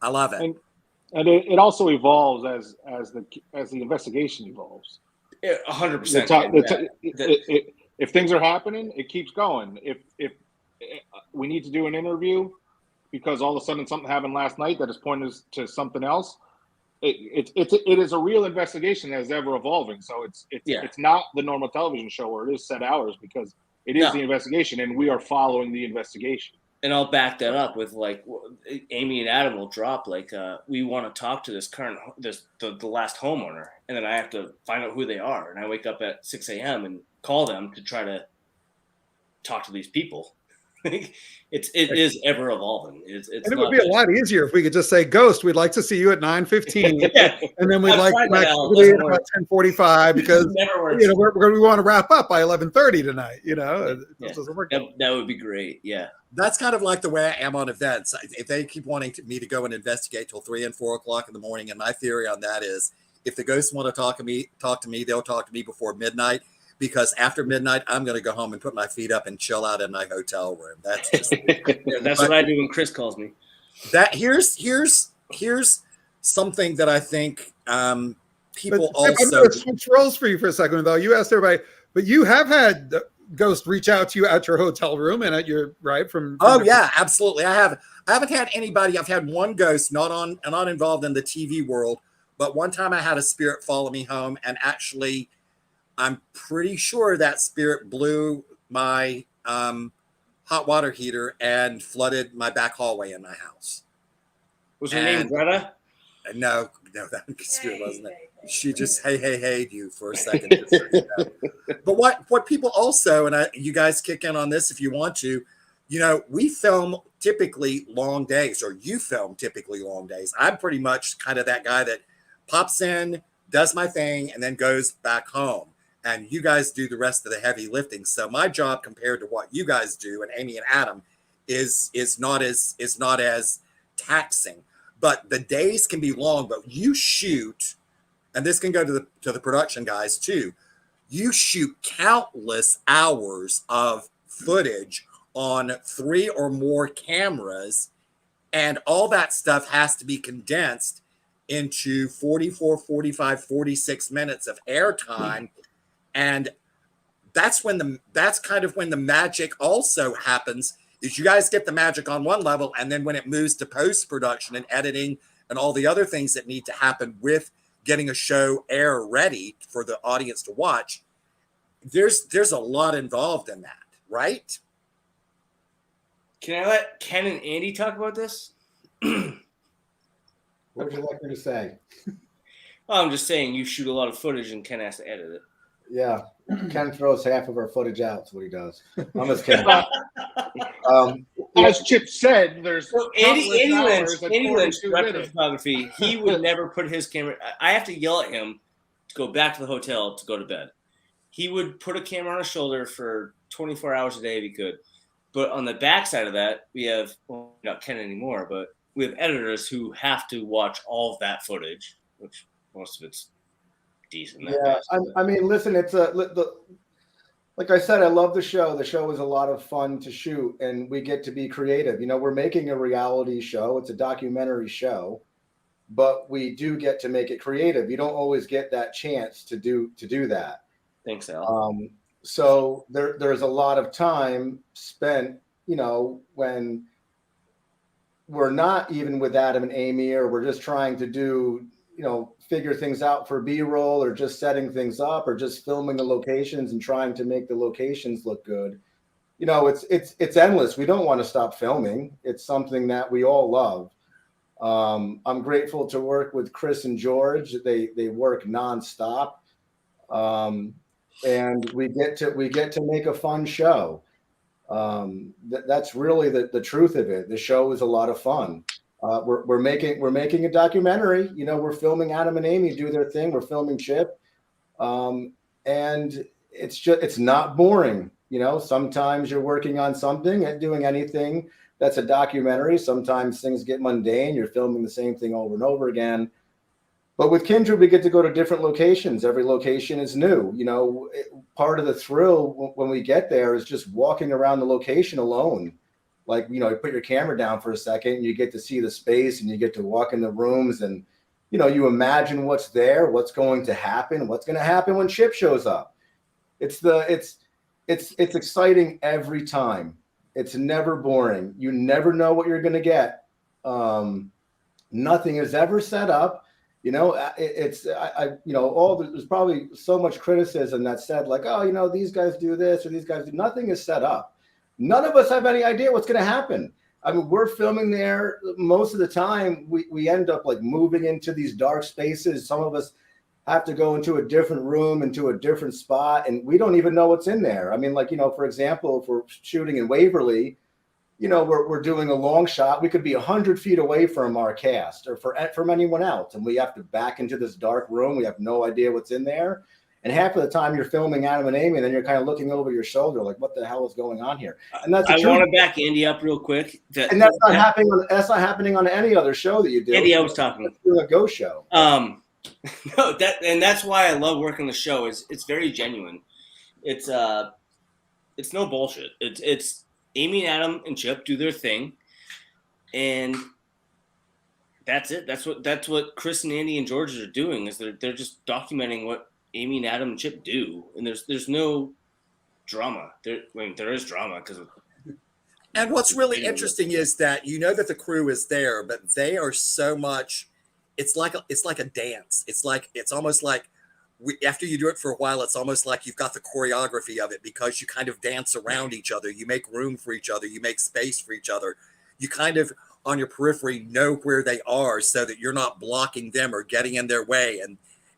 I love it. And it also evolves as the investigation evolves. 100%. If things are happening, it keeps going. If we need to do an interview because all of a sudden something happened last night that is pointing to something else, it is a real investigation that is ever evolving. So it's not the normal television show where it is set hours, because it is the investigation and we are following the investigation. And I'll back that up with like Amy and Adam will drop like we want to talk to this the last homeowner, and then I have to find out who they are, and I wake up at 6 a.m. and call them to try to talk to these people. it is ever evolving. It's and it would be a lot easier if we could just say, Ghost, we'd like to see you at 9:15, yeah. and then we'd like tried some that, Al. It activity doesn't at work. about 10:45 because Never works. we want to wrap up by 11:30 tonight. It Yeah. doesn't work. That would be great. Yeah. That's kind of like the way I am on events. If they keep wanting me to go and investigate till 3 and 4 o'clock in the morning, and my theory on that is, if the ghosts want to talk to me, they'll talk to me before midnight. Because after midnight, I'm going to go home and put my feet up and chill out in my hotel room. That's just That's what I do when Chris calls me. that. Here's something that I think people I'm also. going to switch roles for you for a second, though. You asked everybody, but you have had ghosts reach out to you at your hotel room and at your from. Oh yeah, absolutely. I haven't had anybody. I've had one ghost, not involved in the TV world, but one time I had a spirit follow me home, and actually, I'm pretty sure that spirit blew my hot water heater and flooded my back hallway in my house. Was her name Greta? No, that spirit wasn't it. She just hey you for a second. But what people also, and you guys kick in on this if you want to, we film typically long days, or you film typically long days. I'm pretty much kind of that guy that pops in, does my thing, and then goes back home. And you guys do the rest of the heavy lifting. So my job compared to what you guys do, and Amy and Adam, is not as taxing. But the days can be long. But you shoot, and this can go to the production guys too. You shoot countless hours of footage on 3 or more cameras, and all that stuff has to be condensed into 44, 45, 46 minutes of airtime. And that's kind of when the magic also happens, is you guys get the magic on one level, and then when it moves to post-production and editing and all the other things that need to happen with getting a show air ready for the audience to watch, there's a lot involved in that, right? Can I let Ken and Andy talk about this? What would you like me to say? Well, I'm just saying you shoot a lot of footage and Ken has to edit it. Yeah, Ken throws half of our footage out. That's what he does. I'm just kidding. As Chip said, there's Andy countless hours Lynch, at 42 director of minutes. photography, he would never put his camera. I have to yell at him to go back to the hotel to go to bed. He would put a camera on his shoulder for 24 hours a day if he could. But on the backside of that, we have, well, not Ken anymore, but we have editors who have to watch all of that footage, which most of it's decent. Yeah, I mean, listen, it's like I said, I love the show. The show is a lot of fun to shoot, and we get to be creative. We're making a reality show. It's a documentary show, but we do get to make it creative. You don't always get that chance to do that. Thanks, Al. So there's a lot of time spent, when we're not even with Adam and Amy, or we're just trying to do, figure things out for B-roll, or just setting things up, or just filming the locations and trying to make the locations look good. It's endless. We don't want to stop filming. It's something that we all love. I'm grateful to work with Chris and George. They work nonstop. And we get to make a fun show. That's really the truth of it. The show is a lot of fun. We're making a documentary. We're filming Adam and Amy do their thing. We're filming Chip, and it's not boring. Sometimes you're working on something and doing anything that's a documentary. Sometimes things get mundane. You're filming the same thing over and over again. But with Kindred, we get to go to different locations. Every location is new. Part of the thrill when we get there is just walking around the location alone. Like, you put your camera down for a second, and you get to see the space, and you get to walk in the rooms, and, you imagine what's there, what's going to happen when Chip shows up. It's exciting every time. It's never boring. You never know what you're going to get. Nothing is ever set up. There's probably so much criticism that said, like, oh, these guys do this or these guys do. Nothing is set up. none of us have any idea what's going to happen. I mean, we're filming there most of the time. We end up like moving into these dark spaces. Some of us have to go into a different room, into a different spot, and we don't even know what's in there. I mean, like, for example, if we're shooting in Waverly, we're doing a long shot. We could be 100 feet away from our cast or from anyone else, and we have to back into this dark room. We have no idea what's in there. And half of the time you're filming Adam and Amy, and then you're kind of looking over your shoulder, like, what the hell is going on here? And that's I want to back Andy up real quick. And that's not happening. That's not happening on any other show that you do. Andy, I was talking. A ghost show. No, that's why I love working the show. It's very genuine. It's no bullshit. It's Amy and Adam and Chip do their thing, and that's it. That's what Chris and Andy and George are doing. Is they're just documenting what Amy and Adam and Chip do, and there's no drama. There is drama because. And what's really interesting is that that the crew is there, but they are so much. It's like a dance. It's almost like after you do it for a while, it's almost like you've got the choreography of it because you kind of dance around each other. You make room for each other. You make space for each other. You kind of on your periphery know where they are so that you're not blocking them or getting in their way.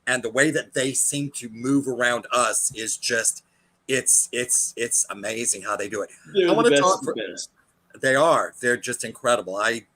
And the way that they seem to move around us is just, it's amazing how they do it. I want to talk. They are. They're just incredible. I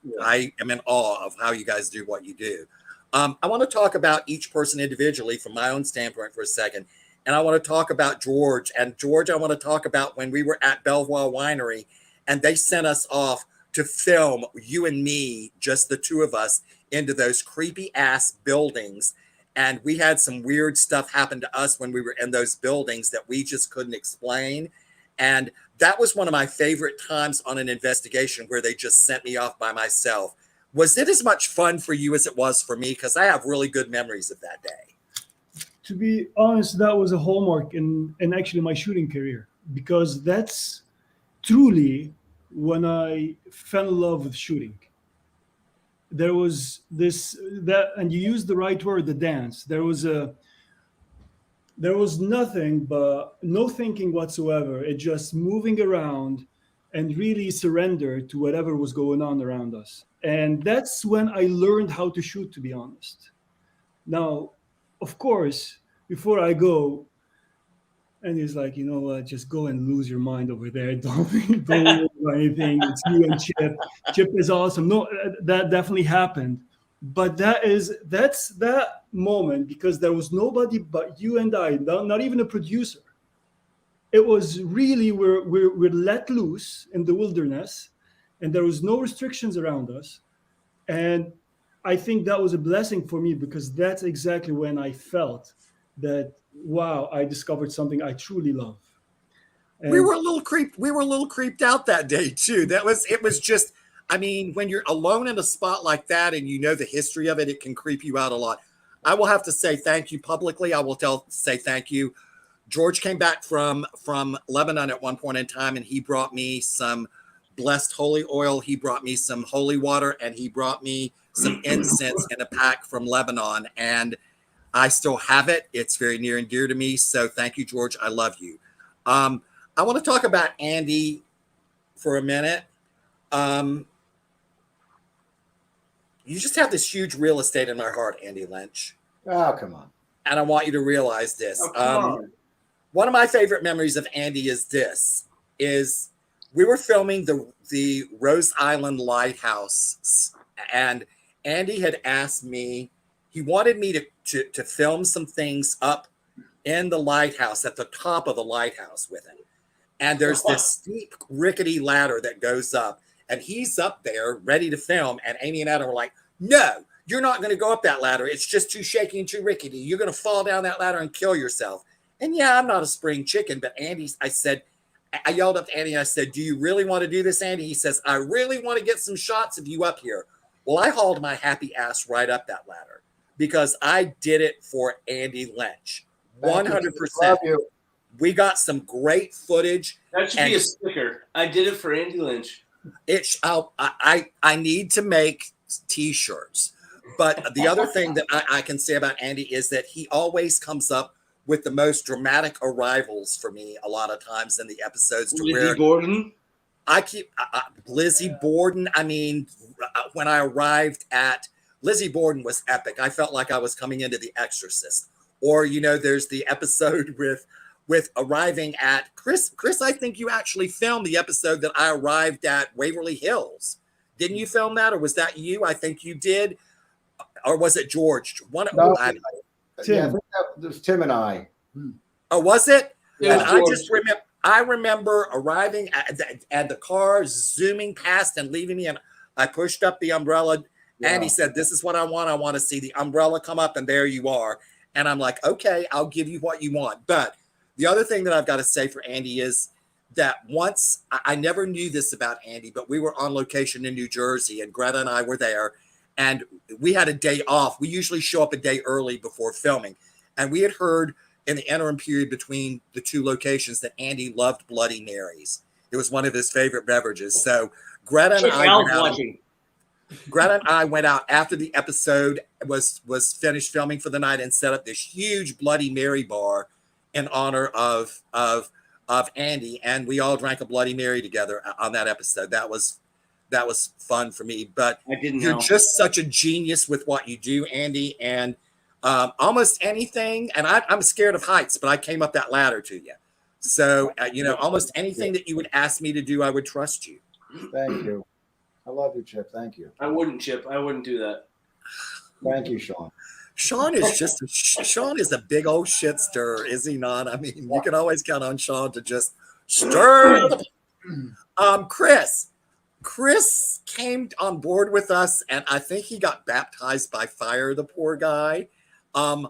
am in awe of how you guys do what you do. I want to talk about each person individually from my own standpoint for a second. And I want to talk about George. And George, I want to talk about when we were at Belvoir Winery and they sent us off to film you and me, just the two of us, into those creepy ass buildings. And we had some weird stuff happen to us when we were in those buildings that we just couldn't explain. And that was one of my favorite times on an investigation where they just sent me off by myself. Was it as much fun for you as it was for me? Because I have really good memories of that day. To be honest, that was a hallmark in actually my shooting career, because that's truly when I fell in love with shooting. There was and you used the right word, the dance. There was nothing but no thinking whatsoever. It just moving around and really surrender to whatever was going on around us. And that's when I learned how to shoot, to be honest. Now, of course, before I go, and he's like, just go and lose your mind over there. Don't worry about anything. It's you and Chip. Chip is awesome. No, that definitely happened. But that's that moment, because there was nobody but you and I, not even a producer. It was really we're let loose in the wilderness, and there was no restrictions around us. And I think that was a blessing for me, because that's exactly when I felt that, wow, I discovered something I truly love. And we were a little creeped out that day too. It was just, I mean, when you're alone in a spot like that and the history of it, it can creep you out a lot. I will have to say thank you publicly. I will say thank you. George came back from Lebanon at one point in time, and he brought me some blessed holy oil. He brought me some holy water, and he brought me some incense in a pack from Lebanon. And I still have it. It's very near and dear to me. So thank you, George. I love you. I want to talk about Andy for a minute. You just have this huge real estate in my heart, Andy Lynch. Oh, come on. And I want you to realize this. Oh, come on. One of my favorite memories of Andy is we were filming the Rose Island Lighthouse, and Andy had asked me, he wanted me to film some things up in the lighthouse, at the top of the lighthouse with him. And there's this steep, rickety ladder that goes up, and he's up there ready to film. And Amy and Adam were like, no, you're not going to go up that ladder. It's just too shaky and too rickety. You're going to fall down that ladder and kill yourself. And yeah, I'm not a spring chicken, but I yelled up to Andy and I said, do you really want to do this, Andy? He says, I really want to get some shots of you up here. Well, I hauled my happy ass right up that ladder because I did it for Andy Lynch. 100%. We got some great footage. That should be a sticker. I did it for Andy Lynch. I need to make T-shirts. But the other thing that I can say about Andy is that he always comes up with the most dramatic arrivals for me a lot of times in the episodes. Lizzie Gordon? I keep Lizzie Borden. I mean, when I arrived at Lizzie Borden was epic. I felt like I was coming into The Exorcist. Or, you know, there's the episode with arriving at Chris. Chris, I think you actually filmed the episode that I arrived at Waverly Hills. Didn't you film that, or was that you? I think you did. Or was it George? One. No, I, yeah, I think that was Tim and I. oh, was it? Yeah, And I George. just remember. I remember arriving at the car zooming past and leaving me, and I pushed up the umbrella. Yeah. And he said, "This is what I want. I want to see the umbrella come up, and there you are." And I'm like, "Okay, I'll give you what you want." But the other thing that I've got to say for Andy is that once I never knew this about Andy, but we were on location in New Jersey, and Greta and I were there, and we had a day off. We usually show up a day early before filming, and we had heard in the interim period between the two locations that Andy loved Bloody Marys. It was one of his favorite beverages. So Greta and I went out after the episode was finished filming for the night and set up this huge Bloody Mary bar in honor of Andy, and we all drank a Bloody Mary together on that episode. That was fun for me. But I didn't you're know. just such a genius with what you do, Andy, and almost anything. And I'm scared of heights, but I came up that ladder to you. So you know, almost anything that you would ask me to do, I would trust you. Thank you. I love you, Chip. Thank you. I wouldn't, Chip. I wouldn't do that. Thank you, Shawn. Sean is a big old shit stirrer, is he not? I mean, you can always count on Sean to just stir. Chris came on board with us, and I think he got baptized by fire, the poor guy. We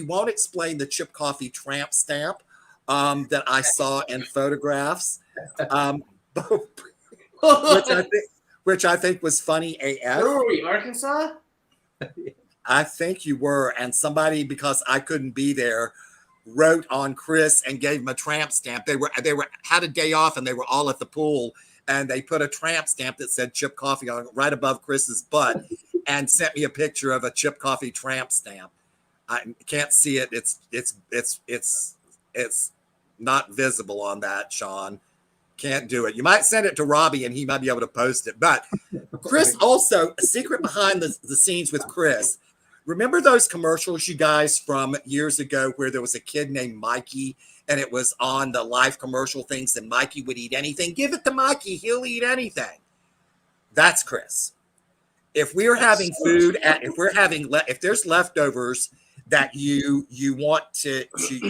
won't explain the Chip Coffee Tramp stamp that I saw in photographs, which I think was funny AF. Where were we? Arkansas? I think you were, and somebody, because I couldn't be there, wrote on Chris and gave him a tramp stamp. They had a day off, and they were all at the pool, and they put a tramp stamp that said Chip Coffee on it right above Chris's butt, and sent me a picture of a Chip Coffee tramp stamp. I can't see it. It's not visible on that, Shawn. Can't do it. You might send it to Robbie, and he might be able to post it. But Chris, also a secret behind the scenes with Chris. Remember those commercials, you guys, from years ago where there was a kid named Mikey, and it was on the live commercial things, and Mikey would eat anything? Give it to Mikey. He'll eat anything. That's Chris. If we're having food, if there's leftovers that you want you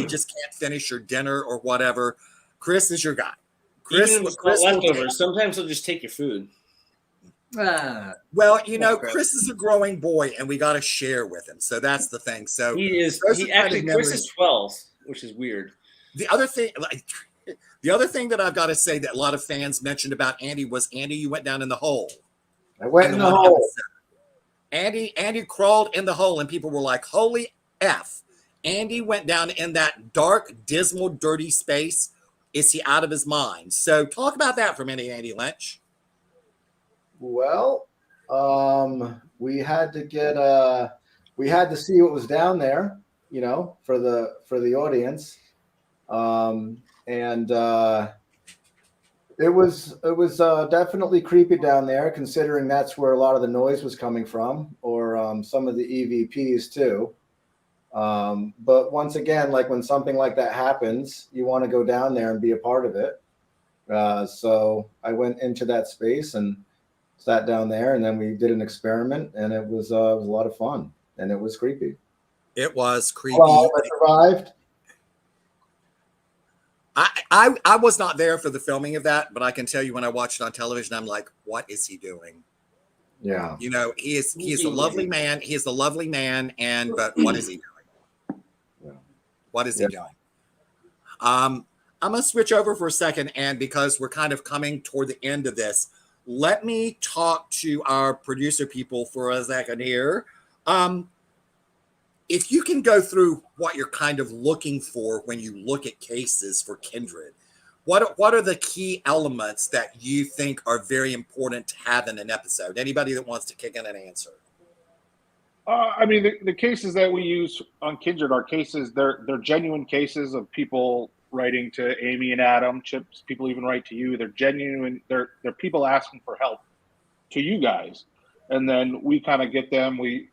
just can't finish your dinner or whatever, Chris is your guy. Chris leftovers. Sometimes he'll just take your food. Well, you know, Chris is a growing boy, and we got to share with him. So that's the thing. So He is. Chris is 12, which is weird. The other thing that I've got to say that a lot of fans mentioned about Andy was, Andy, you went down in the hole. I went in the hole. Andy crawled in the hole, and people were like, "Holy F!" Andy went down in that dark, dismal, dirty space. Is he out of his mind? So talk about that for a minute, Andy Lynch. Well, we had to see what was down there, you know, for the audience. It was definitely creepy down there, considering that's where a lot of the noise was coming from, or some of the EVPs too. But once again, like when something like that happens, you want to go down there and be a part of it. So I went into that space and sat down there, and then we did an experiment, and it was a lot of fun, and it was creepy. It was creepy. Well, I survived. I was not there for the filming of that, but I can tell you when I watched it on television, I'm like, what is he doing? Yeah. You know, he is a lovely man. He is a lovely man, but what is he doing? Yeah. What is he doing? I'm gonna switch over for a second, and because we're kind of coming toward the end of this, let me talk to our producer people for a second here. If you can go through what you're kind of looking for when you look at cases for Kindred, what are the key elements that you think are very important to have in an episode? Anybody that wants to kick in an answer? I mean, the cases that we use on Kindred are cases. They're genuine cases of people writing to Amy and Adam. Chips, people even write to you. They're genuine. They're people asking for help to you guys, and then we kind of get them. We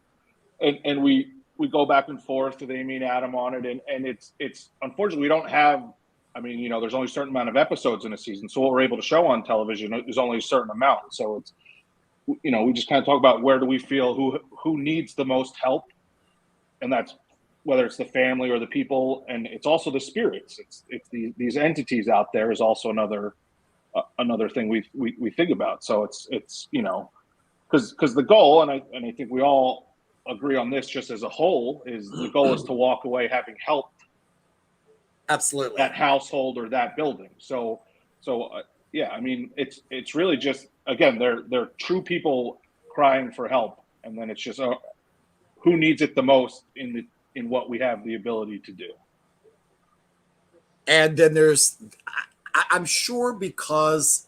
go back and forth with Amy and Adam on it, and it's unfortunately we don't have. I mean, you know, there's only a certain amount of episodes in a season, so what we're able to show on television is only a certain amount. So it's, you know, we just kind of talk about where do we feel who needs the most help, and that's whether it's the family or the people, and it's also the spirits. It's these entities out there is also another thing we think about. So it's you know, because the goal, and I think we all agree on this just as a whole, is the goal is to walk away having helped Absolutely. that household or that building. So yeah, I mean, it's really just, again, they're true people crying for help, and then it's just who needs it the most in what we have the ability to do. And then I'm sure, because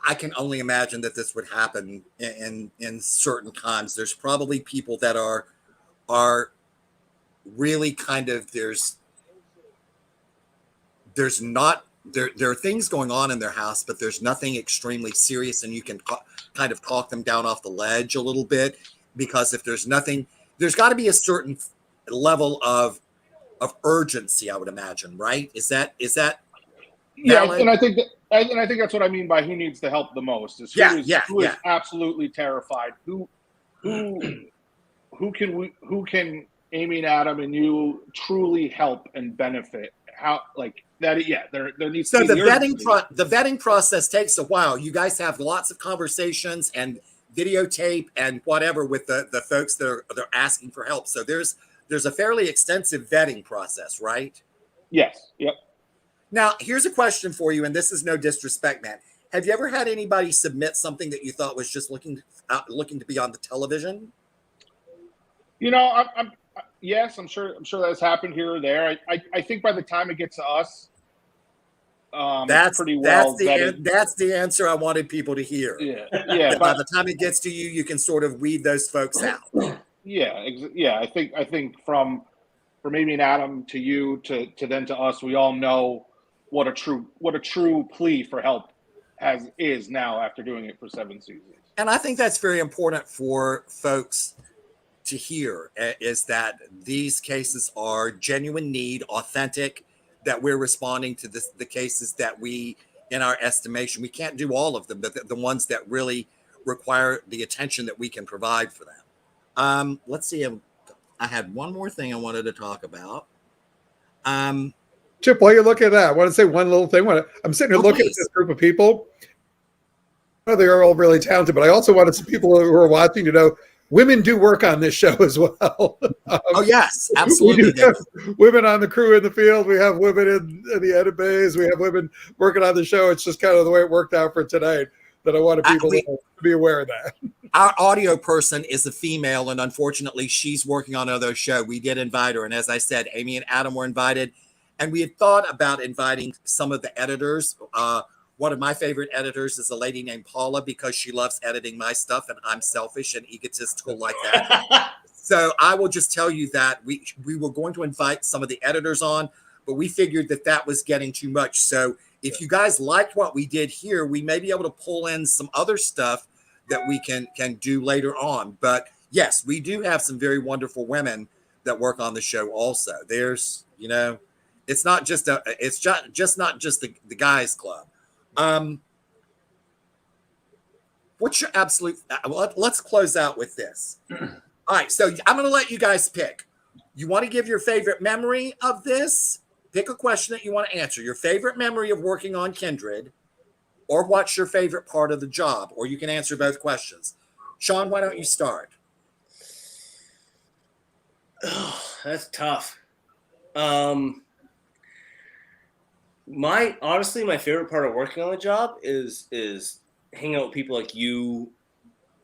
I can only imagine that this would happen in certain times. There's probably people that are really kind of, there are things going on in their house, but there's nothing extremely serious, and you can kind of talk them down off the ledge a little bit, because if there's nothing, there's got to be a certain level of urgency, I would imagine, right? Is that yeah? valid? And I think that's what I mean by who needs the help the most. Is who is absolutely terrified. Who can Amy and Adam and you truly help and benefit? How, like that? Yeah, there needs to be the vetting process takes a while. You guys have lots of conversations and videotape and whatever with the folks that they're asking for help. So there's a fairly extensive vetting process, right? Yes. Yep. Now, here's a question for you, and this is no disrespect, man. Have you ever had anybody submit something that you thought was just looking to be on the television? You know, yes, I'm sure that's happened here or there. I think by the time it gets to us, that's pretty well vetted. That's the answer I wanted people to hear. Yeah. By the time it gets to you, you can sort of weed those folks out. Yeah. I think from Amy and Adam to you to then to us, we all know what a true plea for help is now after doing it for 7 seasons. And I think that's very important for folks to hear, is that these cases are genuine need, authentic, that we're responding to the cases that we, in our estimation, we can't do all of them, but the ones that really require the attention that we can provide for them. Let's see. I had one more thing I wanted to talk about. Chip, while you're looking at that, I want to say one little thing. I'm sitting here looking at this group of people. Well, they are all really talented, but I also wanted some people who are watching to know women do work on this show as well. Oh, yes, absolutely. We do have women on the crew in the field. We have women in the edit bays. We have women working on the show. It's just kind of the way it worked out for tonight, that I wanted people to be aware of that. Our audio person is a female, and unfortunately, she's working on another show. We did invite her, and as I said, Amy and Adam were invited, and we had thought about inviting some of the editors. One of my favorite editors is a lady named Paula, because she loves editing my stuff, and I'm selfish and egotistical like that. So I will just tell you that we were going to invite some of the editors on, but we figured that was getting too much. So if you guys liked what we did here, we may be able to pull in some other stuff that we can do later on. But yes, we do have some very wonderful women that work on the show also. There's, you know, it's not just not just the guys club. What's your absolute, let's close out with this. All right, so I'm going to let you guys pick. You want to give your favorite memory of this? Pick a question that you want to answer. Your favorite memory of working on Kindred, or what's your favorite part of the job? Or you can answer both questions. Shawn, why don't you start? Oh, that's tough. My favorite part of working on the job is hanging out with people like you,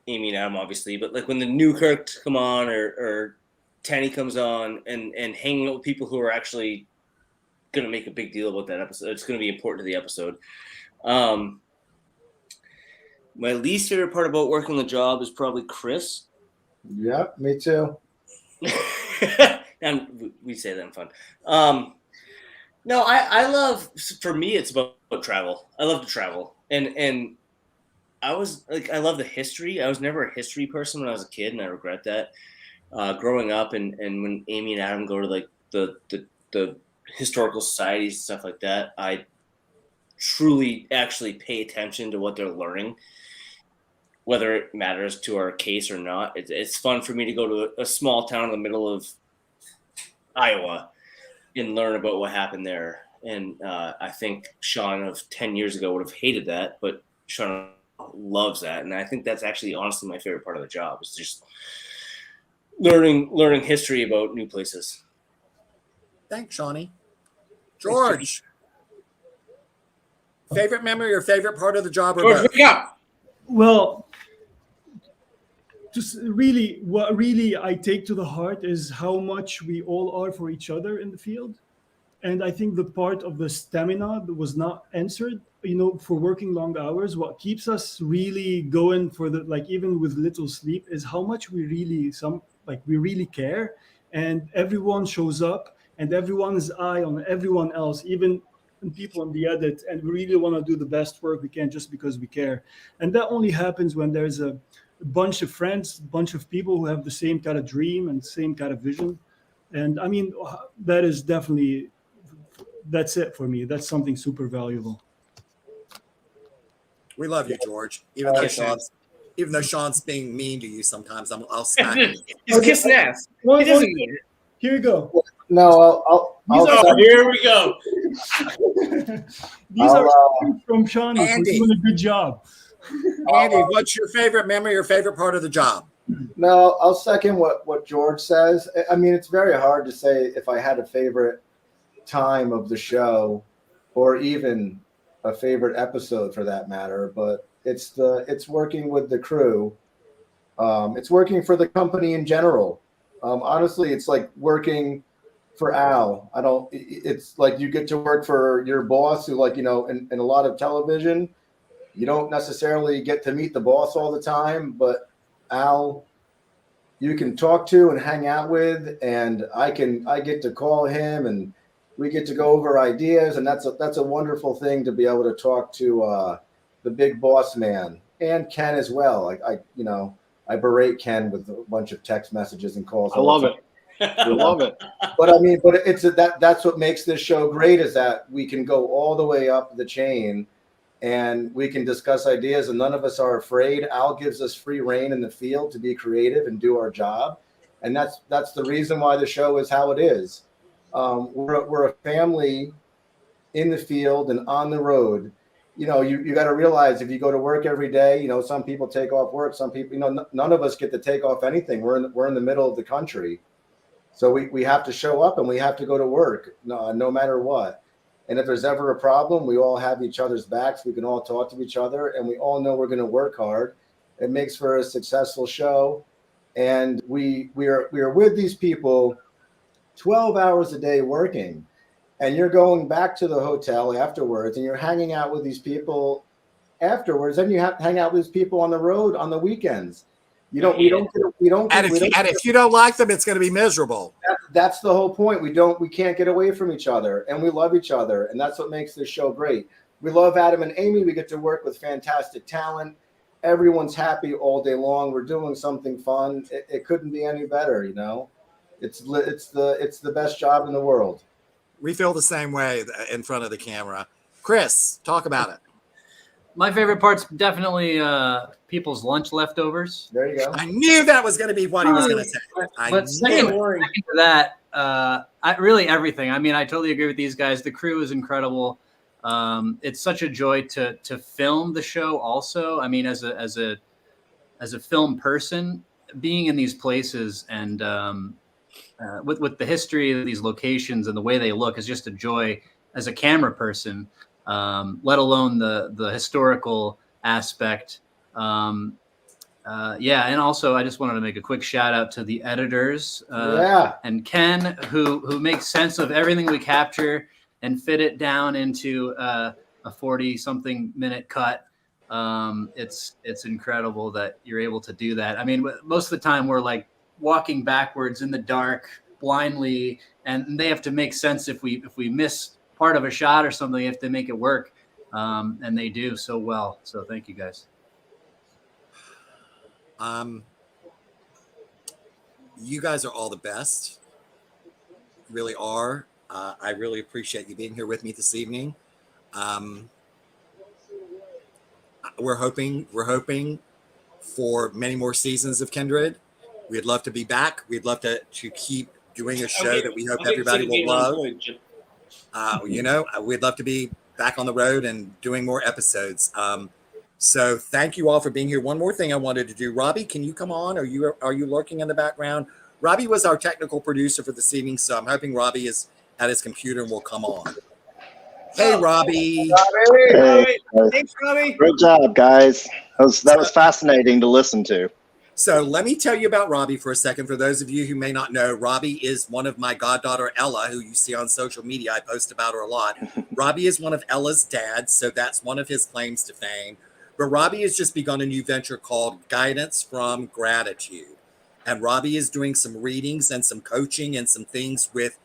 Amy and Adam, obviously, but like when the new characters come on or Tanny comes on, and hanging out with people who are actually going to make a big deal about that episode. It's going to be important to the episode. My least favorite part about working on the job is probably Chris. Yep, me too. And we say that in fun. No, I love. For me, it's about travel. I love to travel, and I was like, I love the history. I was never a history person when I was a kid, and I regret that. Growing up, and when Amy and Adam go to like the historical societies and stuff like that, I truly actually pay attention to what they're learning, whether it matters to our case or not. It's fun for me to go to a small town in the middle of Iowa and learn about what happened there. And I think Shawn of 10 years ago would have hated that, but Shawn loves that. And I think that's actually honestly my favorite part of the job, is just learning history about new places. Thanks, Shawnee. George, favorite memory or favorite part of the job, or both? Wake up! Well, just really, what really I take to the heart is how much we all are for each other in the field. And I think the part of the stamina that was not answered, for working long hours, what keeps us really going for even with little sleep, is how much we really care, and everyone shows up, and everyone's eye on everyone else, even people on the edit, and we really want to do the best work we can just because we care. And that only happens when there's a bunch of friends, bunch of people who have the same kind of dream and same kind of vision. And I mean, that is definitely, that's it for me. That's something super valuable. We love you, George. Even though Shawn's being mean to you sometimes, I'll smack him. He's kissing ass. Well, He doesn't need it. here you go. No, Oh, here we go. These are I'll, from Shawn for Andy. doing a good job. Andy, what's your favorite memory or favorite part of the job? No, I'll second what George says. I mean, it's very hard to say if I had a favorite time of the show, or even a favorite episode for that matter. But it's working with the crew. It's working for the company in general. Honestly, it's like working for Al. It's like you get to work for your boss, who, like, in a lot of television, you don't necessarily get to meet the boss all the time, but Al, you can talk to and hang out with, and I get to call him, and we get to go over ideas, and that's a wonderful thing to be able to talk to the big boss man, and Ken as well. I berate Ken with a bunch of text messages and calls. I love it. I love it. But that's what makes this show great, is that we can go all the way up the chain, and we can discuss ideas, and none of us are afraid. Al gives us free reign in the field to be creative and do our job, and that's the reason why the show is how it is. We're a family in the field and on the road. You got to realize, if you go to work every day, some people take off work, some people, none of us get to take off anything. We're in the middle of the country, so we have to show up and we have to go to work, no matter what. And if there's ever a problem, we all have each other's backs. We can all talk to each other, and we all know we're going to work hard. It makes for a successful show, and we are with these people 12 hours a day working, and you're going back to the hotel afterwards, and you're hanging out with these people afterwards. Then you have to hang out with these people on the road on the weekends. We don't. And if you don't like them, it's going to be miserable. That's the whole point. We can't get away from each other, and we love each other, and that's what makes this show great. We love Adam and Amy. We get to work with fantastic talent. Everyone's happy all day long. We're doing something fun. It couldn't be any better, It's the best job in the world. We feel the same way in front of the camera. Chris, talk about it. My favorite part's definitely people's lunch leftovers. There you go. I knew that was going to be what he was going to say. But second to that, really everything. I mean, I totally agree with these guys. The crew is incredible. It's such a joy to film the show. Also, I mean, as a film person, being in these places and with the history of these locations and the way they look is just a joy as a camera person. Let alone the historical aspect. And also I just wanted to make a quick shout out to the editors and Ken, who makes sense of everything we capture and fit it down into a 40-something minute cut. It's incredible that you're able to do that. I mean, most of the time we're like walking backwards in the dark blindly, and they have to make sense if we miss part of a shot or something if they make it work. And they do so well. So thank you guys. You guys are all the best. Really are. I really appreciate you being here with me this evening. We're hoping for many more seasons of Kindred. We'd love to be back. We'd love to keep doing a show that we hope everybody will love. We'd love to be back on the road and doing more episodes. So thank you all for being here. One more thing I wanted to do. Robbie, can you come on? Are you lurking in the background? Robbie was our technical producer for this evening, so I'm hoping Robbie is at his computer and will come on. Hey, Robbie. Hey, Thanks, Robbie. great job, guys. That was fascinating to listen to. So let me tell you about Robbie for a second. For those of you who may not know, Robbie is one of my goddaughter, Ella, who you see on social media. I post about her a lot. Robbie is one of Ella's dads, so that's one of his claims to fame. But Robbie has just begun a new venture called Guidance from Gratitude. And Robbie is doing some readings and some coaching and some things with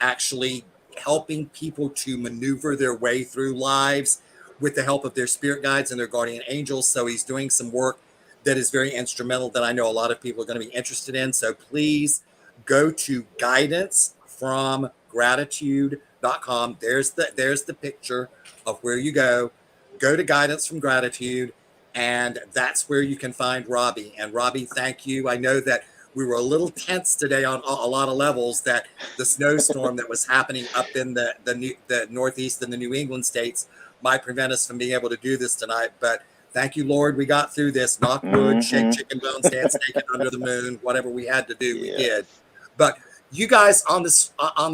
actually helping people to maneuver their way through lives with the help of their spirit guides and their guardian angels. So he's doing some work that is very instrumental that I know a lot of people are going to be interested in. So please go to guidancefromgratitude.com. There's the picture of where you go. Go to Guidance from Gratitude, and that's where you can find Robbie. And Robbie, thank you. I know that we were a little tense today on a lot of levels, that the snowstorm that was happening up in the Northeast and the New England states might prevent us from being able to do this tonight. But thank you, Lord. We got through this. Knock wood, shake chicken bones, dance naked under the moon. Whatever we had to do, we did. But you guys on the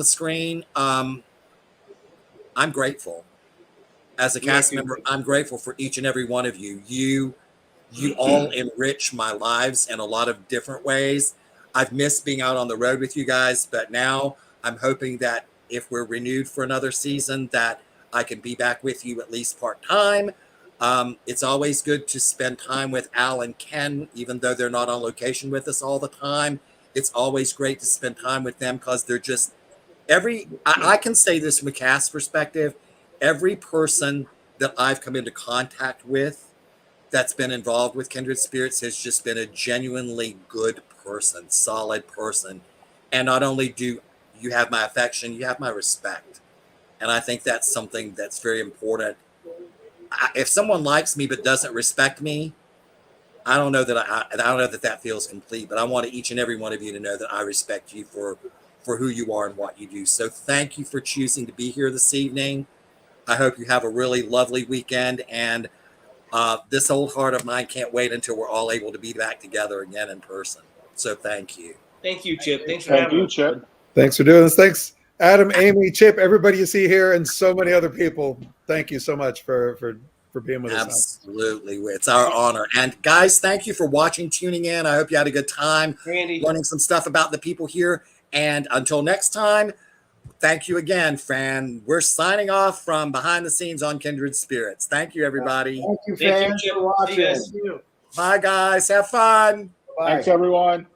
screen, I'm grateful. As a cast member, I'm grateful for each and every one of you. You all enrich my lives in a lot of different ways. I've missed being out on the road with you guys, but now I'm hoping that if we're renewed for another season, that I can be back with you at least part-time. It's always good to spend time with Al and Ken, even though they're not on location with us all the time. It's always great to spend time with them because they're just I can say this from a cast perspective, every person that I've come into contact with that's been involved with Kindred Spirits has just been a genuinely good person, solid person. And not only do you have my affection, you have my respect. And I think that's something that's very important. If someone likes me but doesn't respect me, I don't know that feels complete, but I want each and every one of you to know that I respect you for who you are and what you do. So thank you for choosing to be here this evening. I hope you have a really lovely weekend, and this old heart of mine can't wait until we're all able to be back together again in person. So thank you. Thank you, Chip. Thanks for having us. Chip. Thanks for doing this. Thanks, Adam, Amy, Chip, everybody you see here, and so many other people. Thank you so much for being with us. Absolutely. It's our honor. And guys, thank you for watching, tuning in. I hope you had a good time learning some stuff about the people here. And until next time, thank you again, Fran. We're signing off from behind the scenes on Kindred Spirits. Thank you, everybody. Thank you, fans, for watching. Bye, guys. Have fun. Bye. Thanks, everyone.